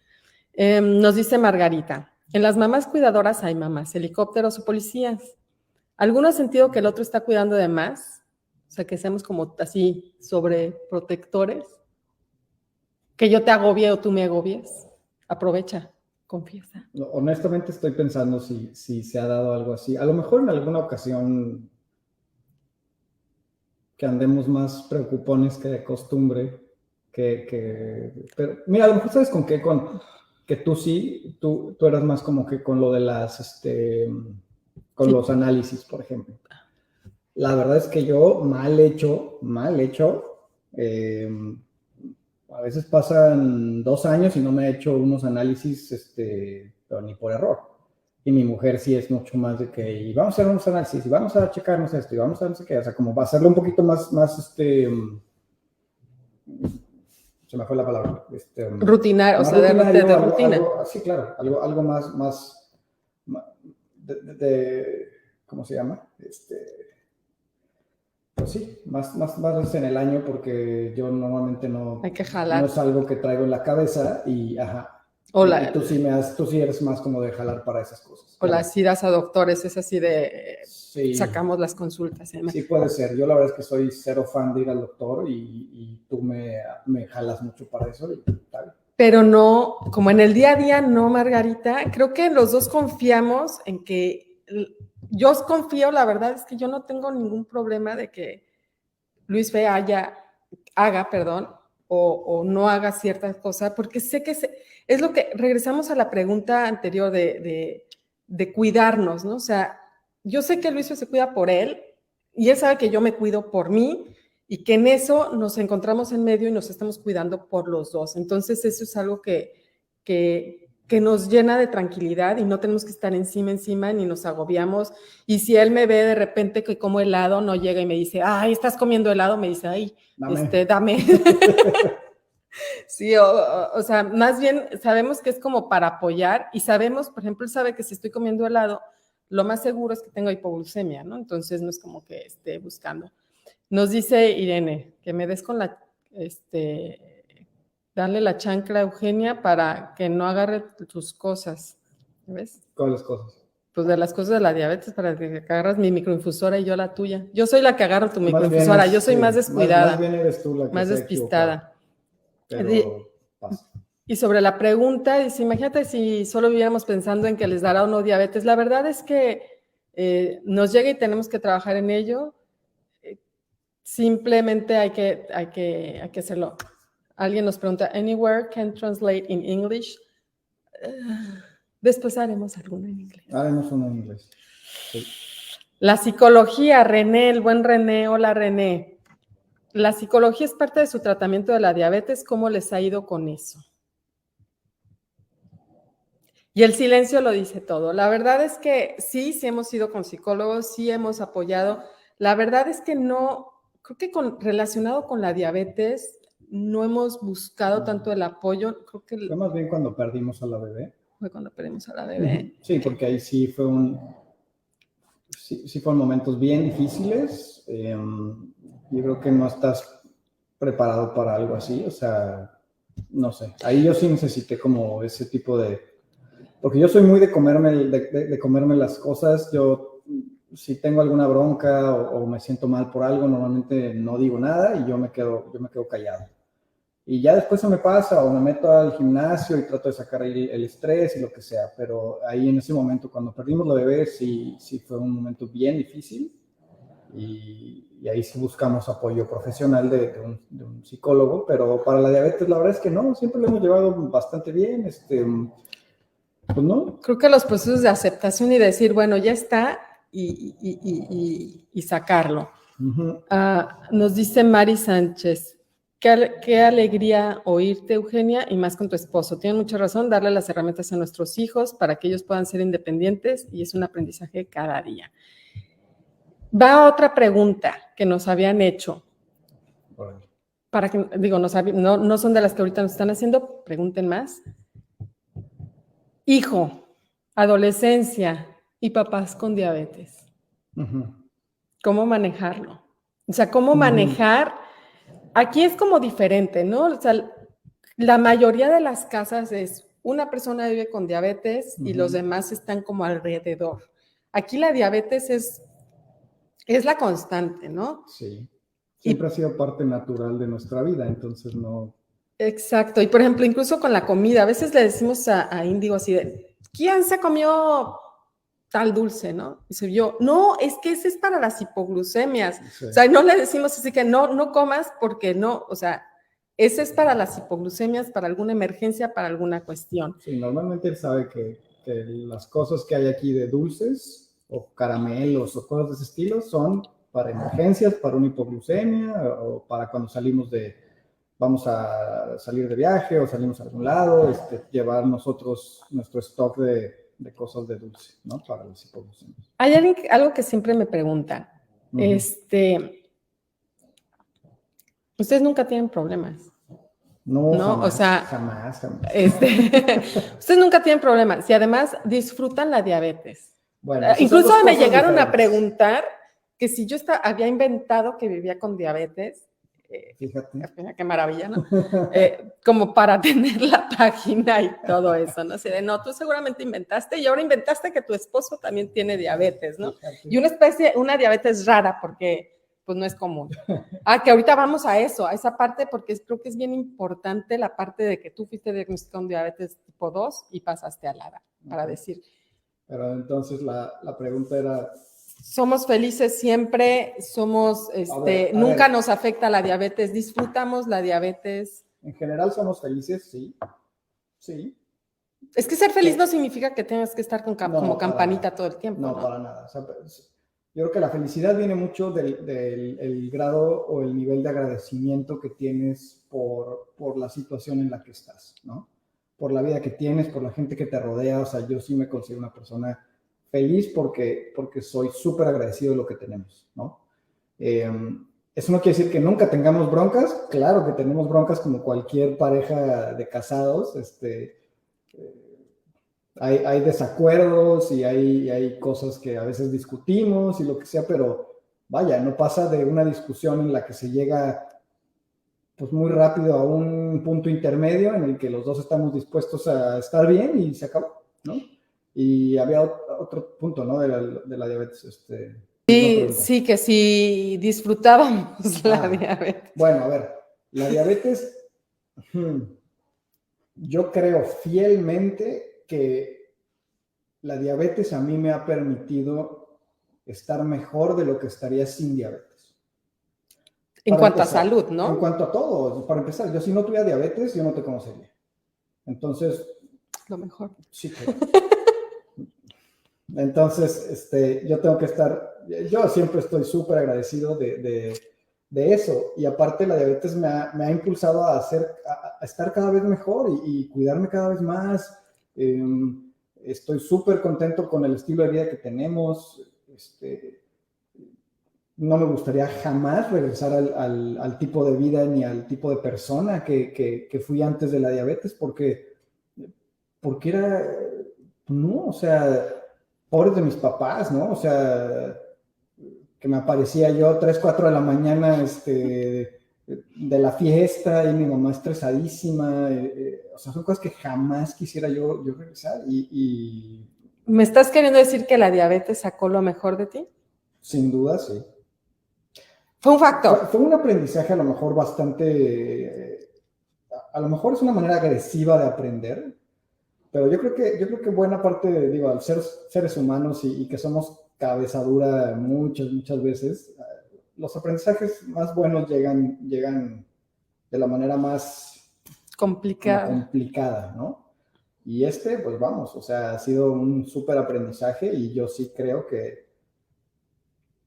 Nos dice Margarita, en las mamás cuidadoras hay mamás, helicópteros o policías. ¿Alguno sentido que el otro está cuidando de más? O sea, que seamos como así sobreprotectores. Que yo te agobie o tú me agobies. Aprovecha, confiesa. No, honestamente estoy pensando si se ha dado algo así. A lo mejor en alguna ocasión que andemos más preocupones que de costumbre, pero mira, a lo mejor sabes con qué, que tú sí, tú eras más como que con lo de con Sí. los análisis, por ejemplo. La verdad es que yo mal hecho, a veces pasan 2 años y no me he hecho unos análisis, pero ni por error. Y mi mujer sí es mucho más de que, y vamos a hacer unos análisis, y vamos a checarnos esto, y vamos a no sé qué, o sea, como va a hacerlo un poquito más, se me fue la palabra. Rutinario, o sea, de rutina. Sí, claro, algo más ¿cómo se llama? Pues sí, más veces en el año, porque yo normalmente no, Hay que jalar. no es algo que traigo en la cabeza y ajá. O y tú sí eres más como de jalar para esas cosas. O claro. las idas a doctores, es así de Sí. Sacamos las consultas. Sí, puede ser. Yo la verdad es que soy cero fan de ir al doctor y tú me jalas mucho para eso y está bien. Pero no, como en el día a día, no, Margarita. Creo que los dos confiamos en que, yo confío, la verdad es que yo no tengo ningún problema de que Luis Fe haga, o no haga ciertas cosas, porque sé que es lo que, regresamos a la pregunta anterior de cuidarnos, ¿no? O sea, yo sé que Luis Fe se cuida por él y él sabe que yo me cuido por mí y que en eso nos encontramos en medio y nos estamos cuidando por los dos. Entonces, eso es algo que nos llena de tranquilidad y no tenemos que estar encima ni nos agobiamos. Y si él me ve de repente que como helado, no llega y me dice, ay, estás comiendo helado, me dice, ay, dame. Sí, o sea, más bien sabemos que es como para apoyar y sabemos, por ejemplo, él sabe que si estoy comiendo helado, lo más seguro es que tengo hipoglucemia, ¿no? Entonces no es como que esté buscando. Nos dice Irene, que me des con darle la chancla a Eugenia para que no agarre tus cosas. ¿Ves? ¿Cuáles cosas? Pues de las cosas de la diabetes, para que agarras mi microinfusora y yo la tuya. Yo soy la que agarro tu microinfusora, yo soy más descuidada. Más bien eres tú la que más despistada. Pero pasa. Y sobre la pregunta, dice, imagínate si solo viviéramos pensando en que les dará o no diabetes. La verdad es que nos llega y tenemos que trabajar en ello. Simplemente hay que hacerlo. Alguien nos pregunta, anywhere can translate in English? Después haremos alguno en inglés. Haremos uno en inglés. Sí. La psicología, René, el buen René. Hola, René. La psicología es parte de su tratamiento de la diabetes. ¿Cómo les ha ido con eso? Y el silencio lo dice todo. La verdad es que sí hemos ido con psicólogos, sí hemos apoyado. La verdad es que no, creo que relacionado con la diabetes, no hemos buscado tanto el apoyo. Creo que fue más bien cuando perdimos a la bebé. Fue cuando perdimos a la bebé. Sí, porque ahí sí fueron momentos bien difíciles. Yo creo que no estás preparado para algo así, o sea, no sé. Ahí yo sí necesité como ese tipo porque yo soy muy de comerme las cosas. Yo, si tengo alguna bronca o me siento mal por algo, normalmente no digo nada y yo me quedo callado. Y ya después se me pasa o me meto al gimnasio y trato de sacar el estrés y lo que sea. Pero ahí en ese momento, cuando perdimos la bebé, sí fue un momento bien difícil. Y ahí sí buscamos apoyo profesional de un psicólogo. Pero para la diabetes, la verdad es que no, siempre lo hemos llevado bastante bien. Pues no. Creo que los procesos de aceptación y decir, bueno, ya está, y sacarlo. Uh-huh. Nos dice Mari Sánchez, qué alegría oírte, Eugenia, y más con tu esposo. Tienen mucha razón, darle las herramientas a nuestros hijos para que ellos puedan ser independientes y es un aprendizaje cada día. Va otra pregunta que nos habían hecho. Para que, digo, no son de las que ahorita nos están haciendo, pregunten más. Hijo, adolescencia y papás con diabetes. Uh-huh. ¿Cómo manejarlo? O sea, ¿cómo manejar? Aquí es como diferente, ¿no? O sea, La mayoría de las casas es una persona vive con diabetes y los demás están como alrededor. Aquí la diabetes es la constante, ¿no? Sí. Siempre ha sido parte natural de nuestra vida, entonces no. Exacto. Y por ejemplo, incluso con la comida, a veces le decimos a Índigo así de, ¿quién se comió tal dulce, no? Dice yo, no, es que ese es para las hipoglucemias. Sí. O sea, no le decimos así que no comas porque no, o sea, ese es para las hipoglucemias, para alguna emergencia, para alguna cuestión. Sí, normalmente él sabe que las cosas que hay aquí de dulces o caramelos o cosas de ese estilo son para emergencias, para una hipoglucemia o para cuando vamos a salir de viaje o salimos a algún lado, llevar nosotros nuestro stock de cosas de dulce, ¿no? Para las hipoglucemias. Hay algo que siempre me preguntan, ustedes nunca tienen problemas. No, jamás, o sea, jamás. Ustedes nunca tienen problemas y además disfrutan la diabetes. Bueno, incluso me llegaron a preguntar que si yo había inventado que vivía con diabetes. Fíjate. Qué maravilla, ¿no? Como para tener la página y todo eso, ¿no? Así de, no, tú seguramente inventaste y ahora inventaste que tu esposo también tiene diabetes, ¿no? Fíjate. Y una diabetes rara porque pues no es común. Que ahorita vamos a eso, a esa parte, porque creo que es bien importante la parte de que tú fuiste diagnosticado con diabetes tipo 2 y pasaste a LADA, para decir. Pero entonces la pregunta era... Somos felices siempre, nunca nos afecta la diabetes, disfrutamos la diabetes. En general somos felices, sí. Sí. Es que ser feliz no significa que tengas que estar como campanita todo el tiempo. No, para nada. O sea, yo creo que la felicidad viene mucho del grado o el nivel de agradecimiento que tienes por la situación en la que estás, ¿no? Por la vida que tienes, por la gente que te rodea. O sea, yo sí me considero una persona feliz porque soy súper agradecido de lo que tenemos, ¿no? Eso no quiere decir que nunca tengamos broncas. Claro que tenemos broncas como cualquier pareja de casados. Hay desacuerdos y hay cosas que a veces discutimos y lo que sea, pero vaya, no pasa de una discusión en la que se llega pues muy rápido a un punto intermedio en el que los dos estamos dispuestos a estar bien y se acabó, ¿no? Y había otro punto, ¿no? De la diabetes. Sí, que sí disfrutábamos la diabetes. Bueno, a ver, la diabetes, yo creo fielmente que la diabetes a mí me ha permitido estar mejor de lo que estaría sin diabetes. En cuanto a salud, ¿no? En cuanto a todo, para empezar, yo si no tuviera diabetes, yo no te conocería. Entonces... Lo mejor. Sí, claro. Entonces, yo tengo que yo siempre estoy súper agradecido de eso. Y aparte la diabetes me ha impulsado a estar cada vez mejor y cuidarme cada vez más. Estoy súper contento con el estilo de vida que tenemos. No me gustaría jamás regresar al tipo de vida ni al tipo de persona que fui antes de la diabetes porque era, no, o sea, pobres de mis papás, ¿no? O sea, que me aparecía yo 3, 4 de la mañana de la fiesta y mi mamá estresadísima. O sea, son cosas que jamás quisiera yo regresar. ¿Me estás queriendo decir que la diabetes sacó lo mejor de ti? Sin duda, sí. Fue un factor. Fue un aprendizaje a lo mejor bastante... a lo mejor es una manera agresiva de aprender, pero yo creo que buena parte, al ser seres humanos y que somos cabeza dura muchas veces, los aprendizajes más buenos llegan de la manera más complicada, ¿no? Y pues vamos, o sea, ha sido un súper aprendizaje y yo sí creo que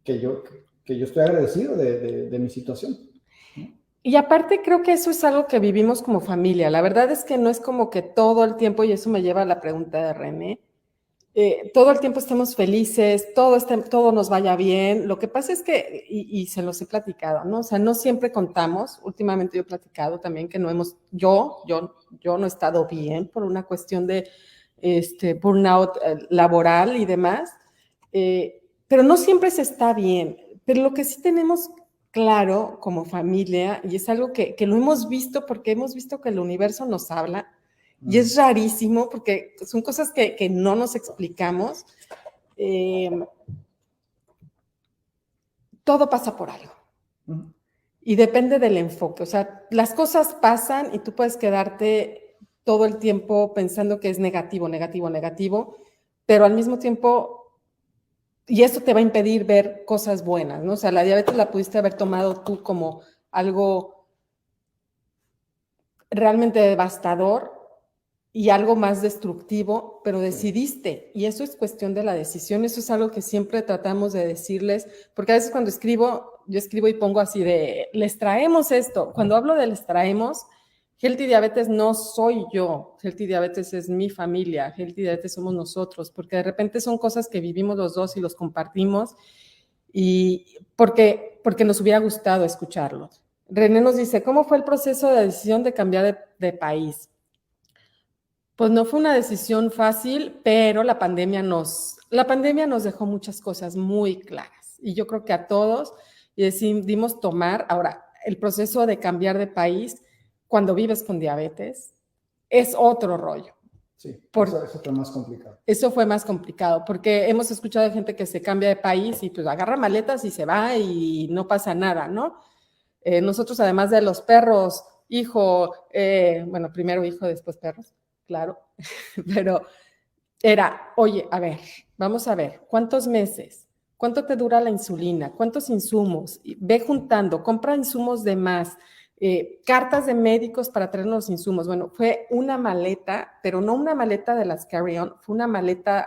yo estoy agradecido de mi situación. Y aparte creo que eso es algo que vivimos como familia. La verdad es que no es como que todo el tiempo, y eso me lleva a la pregunta de René, todo el tiempo estemos felices, todo nos vaya bien. Lo que pasa es que, y se los he platicado, ¿no? O sea, no siempre contamos. Últimamente yo he platicado también que yo no he estado bien por una cuestión de burnout laboral y demás, pero no siempre se está bien. Pero lo que sí tenemos claro como familia y es algo que lo hemos visto porque hemos visto que el universo nos habla y es rarísimo porque son cosas que no nos explicamos. Todo pasa por algo. Y depende del enfoque. O sea, las cosas pasan y tú puedes quedarte todo el tiempo pensando que es negativo, negativo, negativo, pero al mismo tiempo, y eso te va a impedir ver cosas buenas, ¿no? O sea, la diabetes la pudiste haber tomado tú como algo realmente devastador y algo más destructivo, pero decidiste, y eso es cuestión de la decisión, eso es algo que siempre tratamos de decirles, porque a veces cuando escribo, yo escribo y pongo así de, les traemos esto, cuando hablo de les traemos, Healthy Diabetes no soy yo, Healthy Diabetes es mi familia, Healthy Diabetes somos nosotros, porque de repente son cosas que vivimos los dos y los compartimos, y porque nos hubiera gustado escucharlos. René nos dice, ¿cómo fue el proceso de decisión de cambiar de país? Pues no fue una decisión fácil, pero la pandemia nos dejó muchas cosas muy claras. Y yo creo que a todos decidimos tomar, ahora, el proceso de cambiar de país cuando vives con diabetes es otro rollo. Sí, eso fue más complicado. Eso fue más complicado, porque hemos escuchado de gente que se cambia de país y pues agarra maletas y se va y no pasa nada, ¿no? Nosotros, además de los perros, bueno, primero hijo, después perros, claro, pero era, oye, a ver, vamos a ver, ¿cuántos meses? ¿Cuánto te dura la insulina? ¿Cuántos insumos? Ve juntando, compra insumos de más, cartas de médicos para traer los insumos. Bueno, fue una maleta, pero no una maleta de las carry-on, fue una maleta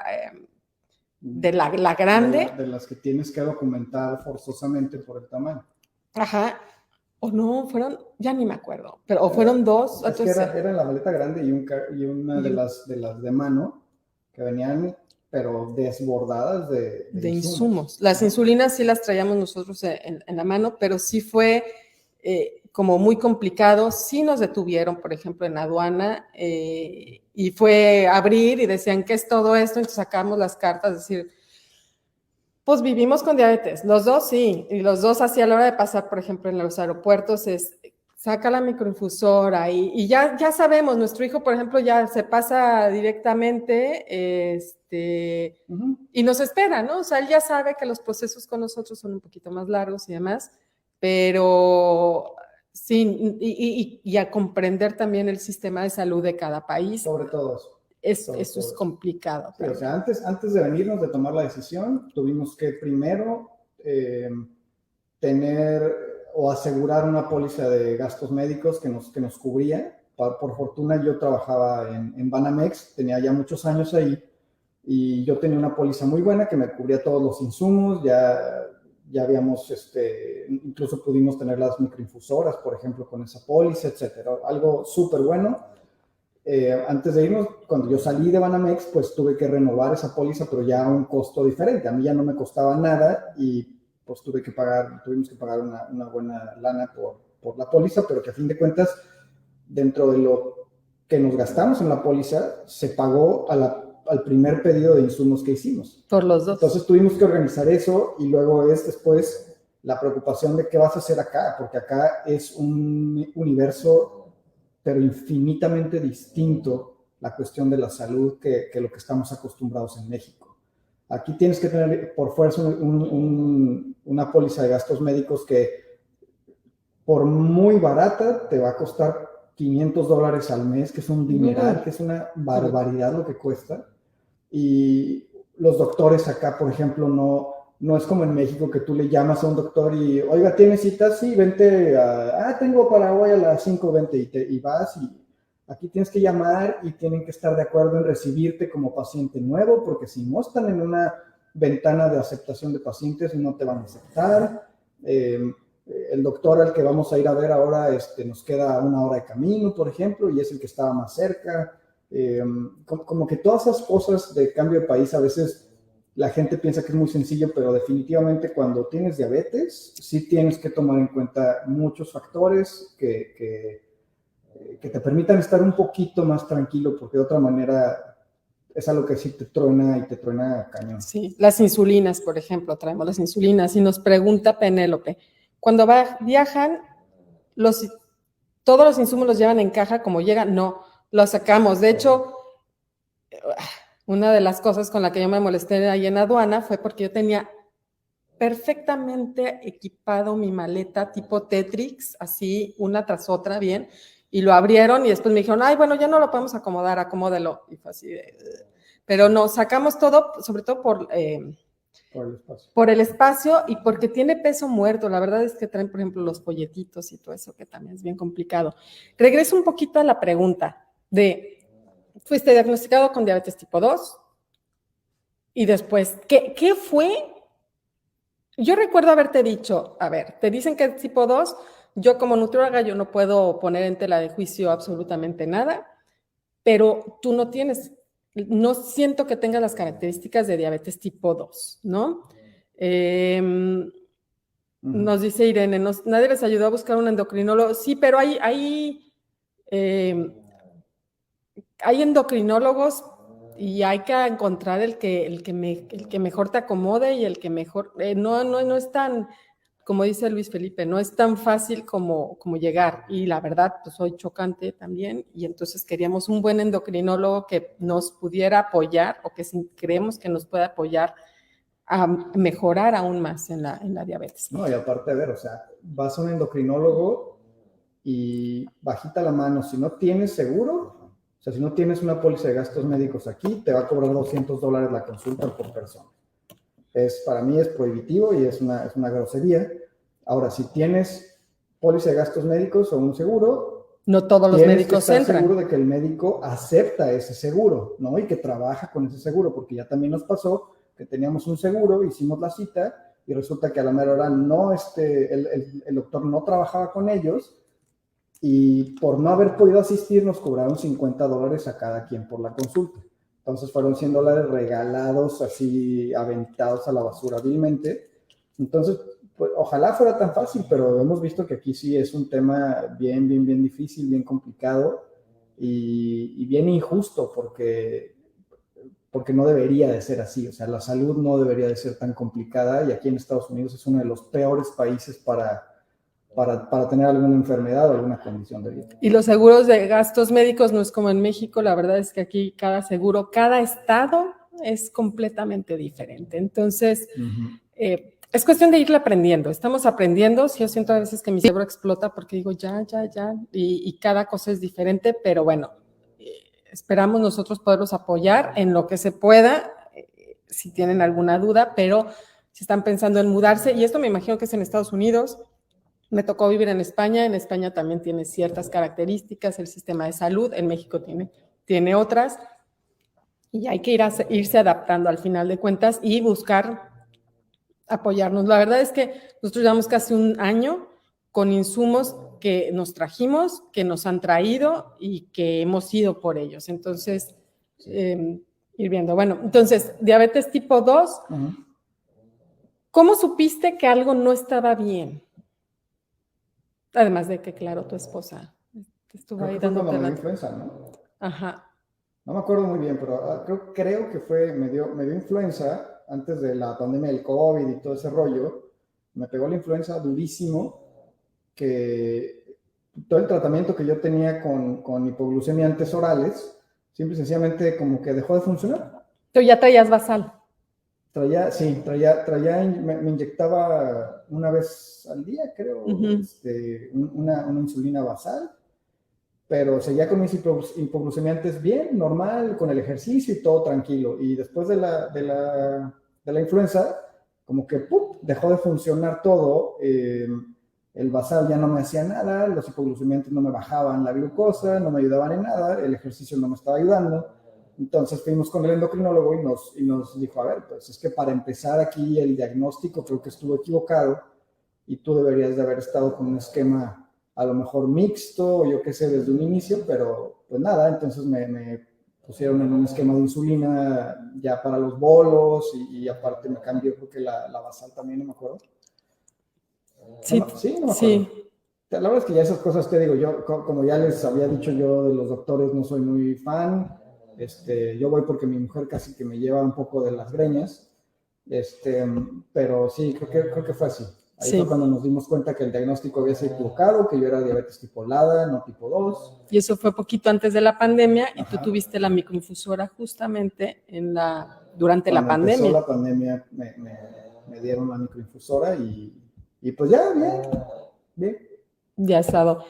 de la grande. De las que tienes que documentar forzosamente por el tamaño. Ajá. O no, fueron, ya ni me acuerdo, pero o fueron dos. Es que era la maleta grande y una de las de mano que venían, pero desbordadas de insumos. Las insulinas sí las traíamos nosotros en la mano, pero sí fue como muy complicado. Sí nos detuvieron, por ejemplo, en aduana, y fue abrir y decían, ¿qué es todo esto? Entonces sacamos las cartas, decir, pues vivimos con diabetes, los dos sí, y los dos así a la hora de pasar, por ejemplo, en los aeropuertos es, saca la microinfusora y ya sabemos, nuestro hijo, por ejemplo, ya se pasa directamente y nos espera, ¿no? O sea, él ya sabe que los procesos con nosotros son un poquito más largos y demás, pero sí, y a comprender también el sistema de salud de cada país. Sobre todo eso. Eso es complicado. Sí, o sea, antes de venirnos, de tomar la decisión, tuvimos que primero tener o asegurar una póliza de gastos médicos que nos cubría. Por fortuna yo trabajaba en Banamex, tenía ya muchos años ahí y yo tenía una póliza muy buena que me cubría todos los insumos, ya habíamos, incluso pudimos tener las microinfusoras, por ejemplo, con esa póliza, etcétera. Algo súper bueno. Antes de irnos, cuando yo salí de Banamex, pues tuve que renovar esa póliza, pero ya a un costo diferente. A mí ya no me costaba nada y pues tuvimos que pagar una buena lana por la póliza, pero que a fin de cuentas, dentro de lo que nos gastamos en la póliza, se pagó al primer pedido de insumos que hicimos. Por los dos. Entonces tuvimos que organizar eso y luego después la preocupación de qué vas a hacer acá, porque acá es un universo pero infinitamente distinto la cuestión de la salud que lo que estamos acostumbrados en México. Aquí tienes que tener por fuerza una póliza de gastos médicos que por muy barata te va a costar $500 al mes, que es un dineral, que es una barbaridad lo que cuesta. Y los doctores acá, por ejemplo, no es como en México que tú le llamas a un doctor y, oiga, ¿tienes citas? Sí, vente, tengo para hoy a las 5, vente, y vas, y aquí tienes que llamar y tienen que estar de acuerdo en recibirte como paciente nuevo, porque si no están en una ventana de aceptación de pacientes, no te van a aceptar. El doctor al que vamos a ir a ver ahora nos queda 1 hora de camino, por ejemplo, y es el que estaba más cerca. Como que todas esas cosas de cambio de país a veces la gente piensa que es muy sencillo, pero definitivamente cuando tienes diabetes sí tienes que tomar en cuenta muchos factores que te permitan estar un poquito más tranquilo, porque de otra manera es algo que sí te truena y te truena cañón. Sí, las insulinas, por ejemplo, traemos las insulinas y nos pregunta Penélope, Cuando viajan, todos los insumos los llevan en caja como llegan, no, los sacamos. De hecho, una de las cosas con la que yo me molesté ahí en aduana fue porque yo tenía perfectamente equipado mi maleta tipo Tetrix, así una tras otra, bien, y lo abrieron y después me dijeron, ay, bueno, ya no lo podemos acomodar, acomódelo. Y fue así de... Pero no, sacamos todo, sobre todo por el espacio y porque tiene peso muerto. La verdad es que traen, por ejemplo, los folletitos y todo eso, que también es bien complicado. Regreso un poquito a la pregunta de, fuiste diagnosticado con diabetes tipo 2 y después, ¿qué fue? Yo recuerdo haberte dicho, a ver, te dicen que es tipo 2, yo como nutrióloga yo no puedo poner en tela de juicio absolutamente nada, pero tú no siento que tengas las características de diabetes tipo 2, ¿no? Nos dice Irene, nadie les ayudó a buscar un endocrinólogo. Sí, pero hay endocrinólogos y hay que encontrar el que mejor te acomode y el que mejor, no es tan, como dice Luis Felipe, no es tan fácil como llegar. Y la verdad, pues soy chocante también, y entonces queríamos un buen endocrinólogo que nos pudiera apoyar o que creemos que nos pueda apoyar a mejorar aún más en la diabetes. No, y aparte, a ver, o sea, vas a un endocrinólogo y bajita la mano, si no tienes seguro, o sea, si no tienes una póliza de gastos médicos aquí, te va a cobrar $200 la consulta por persona. Para mí es prohibitivo y es una grosería. Ahora, si tienes póliza de gastos médicos o un seguro, no todos los médicos tienes que estar entran. seguro de que el médico acepta ese seguro, ¿no? Y que trabaja con ese seguro, porque ya también nos pasó que teníamos un seguro, hicimos la cita y resulta que a la mera hora no, el doctor no trabajaba con ellos y por no haber podido asistir nos cobraron $50 a cada quien por la consulta. Entonces fueron $100 regalados, así aventados a la basura vilmente. Entonces, pues, ojalá fuera tan fácil, pero hemos visto que aquí sí es un tema bien difícil, bien complicado y bien injusto porque no debería de ser así. O sea, la salud no debería de ser tan complicada y aquí en Estados Unidos es uno de los peores países para tener alguna enfermedad o alguna condición de vida. Y los seguros de gastos médicos no es como en México, la verdad es que aquí cada seguro, cada estado es completamente diferente. Entonces, es cuestión de irle aprendiendo. Estamos aprendiendo. Yo siento a veces que mi cerebro explota porque digo ya, y cada cosa es diferente, pero bueno, esperamos nosotros poderlos apoyar en lo que se pueda, si tienen alguna duda, pero si están pensando en mudarse, y esto me imagino que es en Estados Unidos. Me tocó vivir en España también tiene ciertas características, el sistema de salud, en México tiene otras, y hay que irse adaptando al final de cuentas y buscar apoyarnos. La verdad es que nosotros llevamos casi un año con insumos que nos trajimos, que nos han traído y que hemos ido por ellos. Entonces, ir viendo. Bueno, entonces, diabetes tipo 2, ¿cómo supiste que algo no estaba bien? Además de que, claro, tu esposa estuvo ahí dándote la influenza, ¿no? Ajá. No me acuerdo muy bien, pero creo que me dio influenza antes de la pandemia del COVID y todo ese rollo. Me pegó la influenza durísimo, que todo el tratamiento que yo tenía con hipoglucemia antes orales, simple y sencillamente como que dejó de funcionar. ¿Tú ya traías basal? Me inyectaba una vez al día, creo, una insulina basal, pero seguía con mis hipoglucemiantes bien, normal, con el ejercicio y todo tranquilo. Y después de la influenza, como que ¡pum!, dejó de funcionar todo. El basal ya no me hacía nada, los hipoglucemiantes no me bajaban la glucosa, no me ayudaban en nada, el ejercicio no me estaba ayudando. Entonces fuimos con el endocrinólogo y nos dijo, a ver, pues es que para empezar aquí el diagnóstico creo que estuvo equivocado y tú deberías de haber estado con un esquema a lo mejor mixto, o yo qué sé, desde un inicio, pero pues nada, entonces me pusieron en un esquema de insulina ya para los bolos y aparte me cambió creo que la basal también, no me acuerdo. Sí, no me acuerdo. Sí. La verdad es que ya esas cosas te digo, yo como ya les había dicho yo de los doctores no soy muy fan. Yo voy porque mi mujer casi que me lleva un poco de las greñas, pero sí, creo que fue así. Ahí Sí. fue cuando nos dimos cuenta que el diagnóstico había sido equivocado, que yo era diabetes tipo LADA, no tipo 2. Y eso fue poquito antes de la pandemia y tú Ajá. tuviste la microinfusora justamente durante la Cuando empezó pandemia. la pandemia me dieron la microinfusora y pues ya, bien. Ya estado.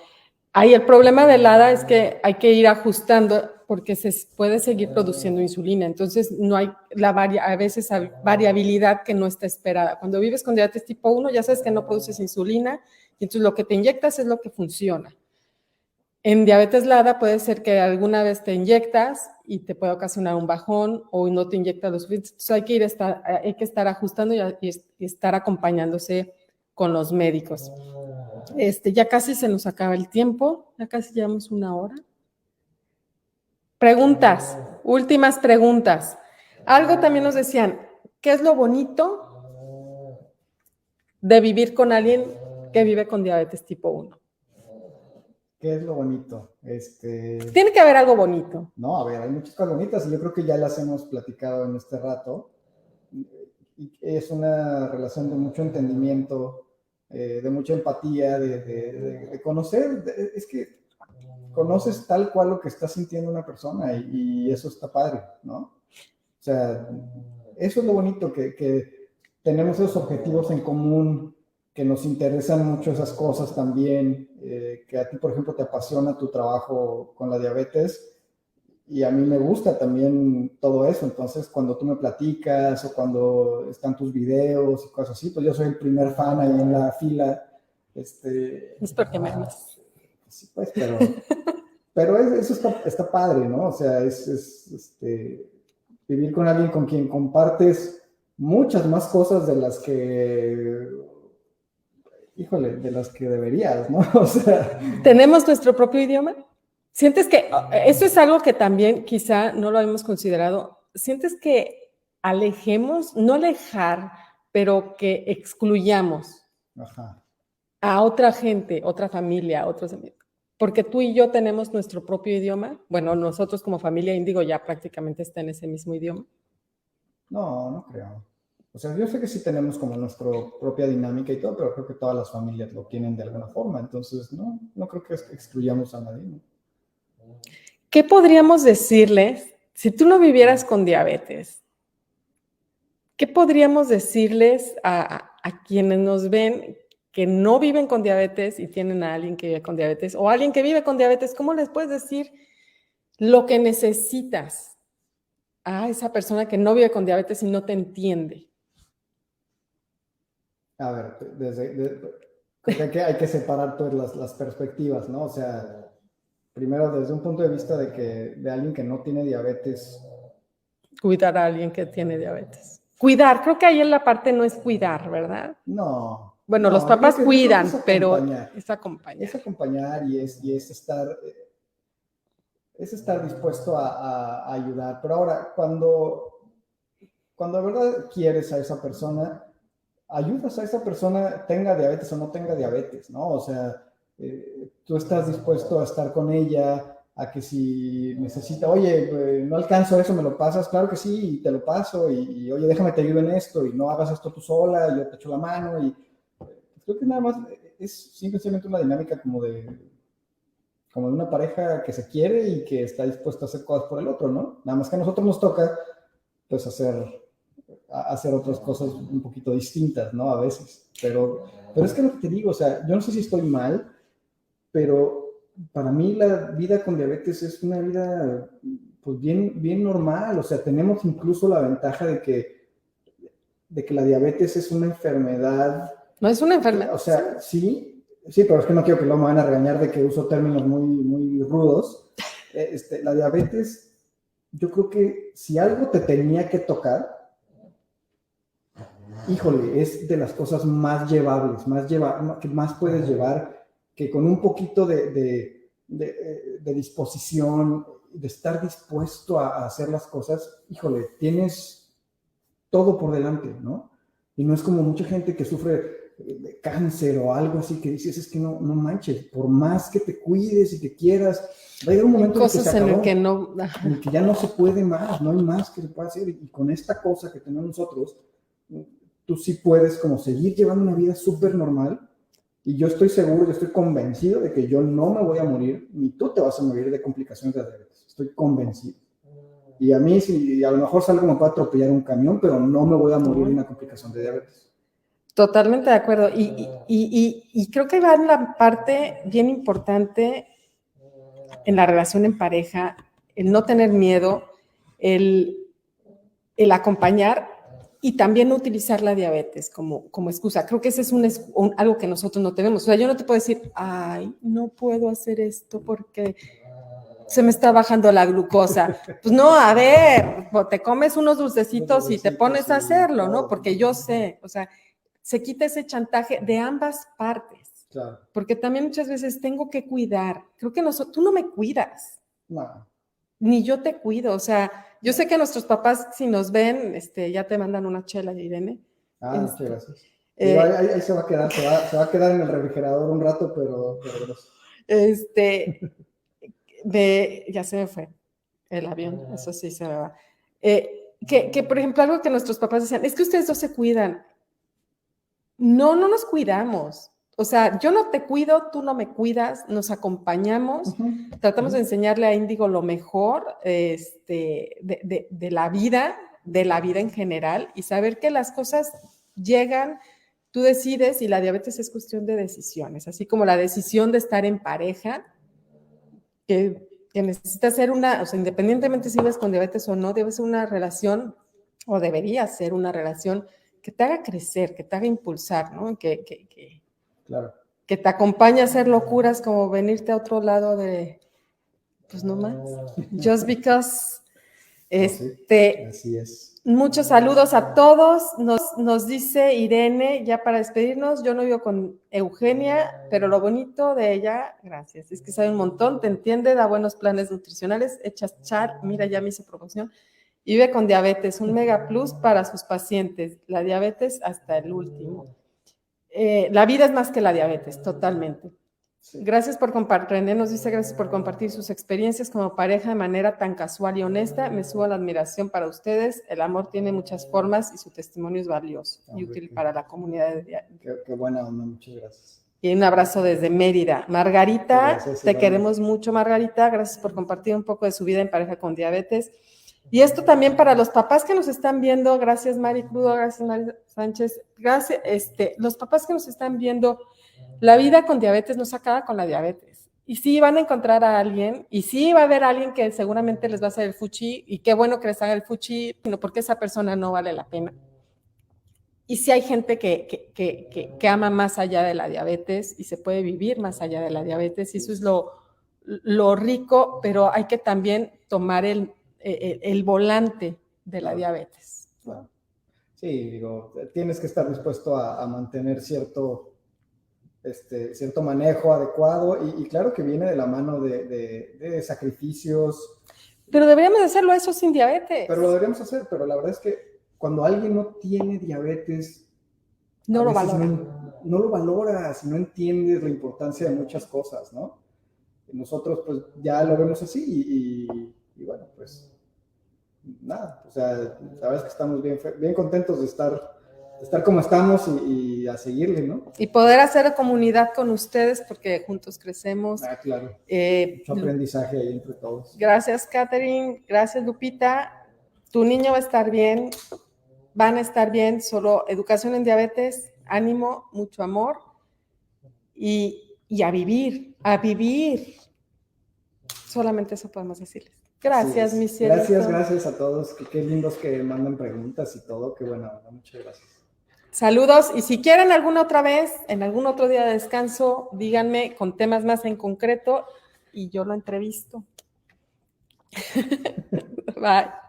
Ahí el problema del HADA es que hay que ir ajustando porque se puede seguir produciendo insulina. Entonces, no hay a veces hay variabilidad que no está esperada. Cuando vives con diabetes tipo 1, ya sabes que no produces insulina y entonces lo que te inyectas es lo que funciona. En diabetes LADA puede ser que alguna vez te inyectas y te puede ocasionar un bajón o no te inyectas lo suficiente. Entonces hay que estar ajustando y estar acompañándose con los médicos. Ya casi se nos acaba el tiempo, ya casi llevamos 1 hora. Preguntas, últimas preguntas. Algo también nos decían, ¿qué es lo bonito de vivir con alguien que vive con diabetes tipo 1? ¿Qué es lo bonito? Tiene que haber algo bonito. No, a ver, hay muchas cosas bonitas y yo creo que ya las hemos platicado en este rato. Y es una relación de mucho entendimiento, de mucha empatía, de conocer. Es que conoces tal cual lo que está sintiendo una persona y eso está padre, ¿no? O sea, eso es lo bonito, que tenemos esos objetivos en común, que nos interesan mucho esas cosas también, que a ti, por ejemplo, te apasiona tu trabajo con la diabetes y a mí me gusta también todo eso. Entonces, cuando tú me platicas o cuando están tus videos y cosas así, pues yo soy el primer fan ahí en la fila. Es porque me amas. Sí, pues, pero eso está padre, ¿no? O sea, vivir con alguien con quien compartes muchas más cosas de las que, híjole, de las que deberías, ¿no? O sea, ¿tenemos nuestro propio idioma? ¿Sientes que, eso es algo que también quizá no lo habíamos considerado, sientes que alejemos, no alejar, pero que excluyamos ajá. a otra gente, otra familia, otros amigos? Porque tú y yo tenemos nuestro propio idioma. Bueno, nosotros como familia Índigo ya prácticamente está en ese mismo idioma. No creo. O sea, yo sé que sí tenemos como nuestra propia dinámica y todo, pero creo que todas las familias lo tienen de alguna forma. Entonces, no creo que excluyamos a nadie, ¿no? ¿Qué podríamos decirles si tú no vivieras con diabetes? ¿Qué podríamos decirles a quienes nos ven que no viven con diabetes y tienen a alguien que vive con diabetes o alguien que vive con diabetes? ¿Cómo les puedes decir lo que necesitas a esa persona que no vive con diabetes y no te entiende? A ver, creo que hay que separar pues las perspectivas, ¿no? O sea, primero desde un punto de vista de alguien que no tiene diabetes. Cuidar a alguien que tiene diabetes. Cuidar, creo que ahí en la parte no es cuidar, ¿verdad? No. Bueno, no, los papás cuidan, pero es acompañar. Es acompañar y es estar dispuesto a ayudar. Pero ahora, cuando de verdad quieres a esa persona, ayudas a esa persona, tenga diabetes o no tenga diabetes, ¿no? O sea, tú estás dispuesto a estar con ella, a que si necesita, oye, no alcanzo eso, me lo pasas, claro que sí, y te lo paso, y oye, déjame te ayudo en esto, y no hagas esto tú sola, yo te echo la mano, y creo que nada más es simplemente una dinámica como de una pareja que se quiere y que está dispuesta a hacer cosas por el otro, ¿no? Nada más que a nosotros nos toca, pues, hacer otras cosas un poquito distintas, ¿no? A veces. Pero es que lo que te digo, o sea, yo no sé si estoy mal, pero para mí la vida con diabetes es una vida, pues, bien normal. O sea, tenemos incluso la ventaja de que la diabetes es una enfermedad. No es una enfermedad. O sea, sí, pero es que no quiero que luego me van a regañar de que uso términos muy rudos. La diabetes, yo creo que si algo te tenía que tocar, híjole, es de las cosas más llevables, que más puedes llevar, que con un poquito de disposición, de estar dispuesto a hacer las cosas, híjole, tienes todo por delante, ¿no? Y no es como mucha gente que sufre de cáncer o algo así, que dices, es que no manches, por más que te cuides y que quieras, va a llegar un momento en que se acabó, en el que ya no se puede más, no hay más que se pueda hacer, y con esta cosa que tenemos nosotros, tú sí puedes como seguir llevando una vida súper normal. Y yo estoy seguro, yo estoy convencido de que yo no me voy a morir, ni tú te vas a morir de complicaciones de diabetes. Estoy convencido. Y a mí, si a lo mejor salgo, me puede atropellar un camión, pero no me voy a morir de una complicación de diabetes. Totalmente de acuerdo. Y creo que va en la parte bien importante en la relación en pareja, el no tener miedo, el acompañar y también no utilizar la diabetes como excusa. Creo que ese es algo que nosotros no tenemos. O sea, yo no te puedo decir, ay, no puedo hacer esto porque se me está bajando la glucosa. Pues no, a ver, te comes unos dulcecitos y te pones a hacerlo, ¿no? Porque yo sé, o sea, se quita ese chantaje de ambas partes. Claro. Porque también muchas veces tengo que cuidar. Creo que tú no me cuidas. No. Ni yo te cuido. O sea, yo sé que nuestros papás, si nos ven, ya te mandan una chela, Irene. Muchas gracias. Ahí se va a quedar, se va a quedar en el refrigerador un rato, pero ya se me fue el avión, eso sí se me va. Que, por ejemplo, algo que nuestros papás decían, es que ustedes dos se cuidan. No nos cuidamos. O sea, yo no te cuido, tú no me cuidas, nos acompañamos, tratamos de enseñarle a Índigo lo mejor de la vida en general y saber que las cosas llegan, tú decides y la diabetes es cuestión de decisiones, así como la decisión de estar en pareja, que necesita ser o sea, independientemente si vives con diabetes o no, debe ser una relación o debería ser una relación que te haga crecer, que te haga impulsar, ¿no? Claro. Que te acompañe a hacer locuras como venirte a otro lado pues no más, just because. Así es. Muchos saludos a todos, nos dice Irene, ya para despedirnos, yo no vivo con Eugenia, pero lo bonito de ella, gracias, es que sabe un montón, te entiende, da buenos planes nutricionales, echas chat, mira, ya me hice promoción, y vive con diabetes, un mega plus para sus pacientes, la diabetes hasta el último. La vida es más que la diabetes, totalmente. Sí. Gracias por compartir, René nos dice gracias por compartir sus experiencias como pareja de manera tan casual y honesta. Me subo a la admiración para ustedes. El amor tiene muchas formas y su testimonio es valioso y útil para la comunidad. Qué buena onda, muchas gracias. Y un abrazo desde Mérida. Margarita, te queremos mucho, Margarita. Gracias por compartir un poco de su vida en pareja con diabetes. Y esto también para los papás que nos están viendo. Gracias, Mari Crudo. Gracias, Mari Sánchez. Gracias, los papás que nos están viendo. La vida con diabetes no se acaba con la diabetes. Y sí van a encontrar a alguien, y sí va a haber alguien que seguramente les va a hacer el fuchi, y qué bueno que les haga el fuchi, sino porque esa persona no vale la pena. Y sí hay gente que ama más allá de la diabetes, y se puede vivir más allá de la diabetes, y eso es lo rico, pero hay que también tomar el volante de la diabetes. ¿No? Sí, digo, tienes que estar dispuesto a mantener cierto manejo adecuado y claro que viene de la mano de sacrificios. Pero deberíamos hacerlo eso sin diabetes. Pero lo deberíamos hacer, pero la verdad es que cuando alguien no tiene diabetes, no lo valora. No lo valoras, no entiendes la importancia de muchas cosas, ¿no? Y nosotros pues ya lo vemos así y bueno, pues nada, o sea, la verdad es que estamos bien contentos de estar como estamos y a seguirle, ¿no? Y poder hacer comunidad con ustedes porque juntos crecemos. Claro. Mucho aprendizaje ahí entre todos. Gracias, Catherine. Gracias, Lupita. Tu niño va a estar bien. Van a estar bien. Solo educación en diabetes, ánimo, mucho amor y a vivir, a vivir. Solamente eso podemos decirles. Gracias, mis cielos. Gracias a todos. Qué lindos que mandan preguntas y todo. Qué buena onda. Muchas gracias. Saludos, y si quieren alguna otra vez, en algún otro día de descanso, díganme con temas más en concreto y yo lo entrevisto. Bye.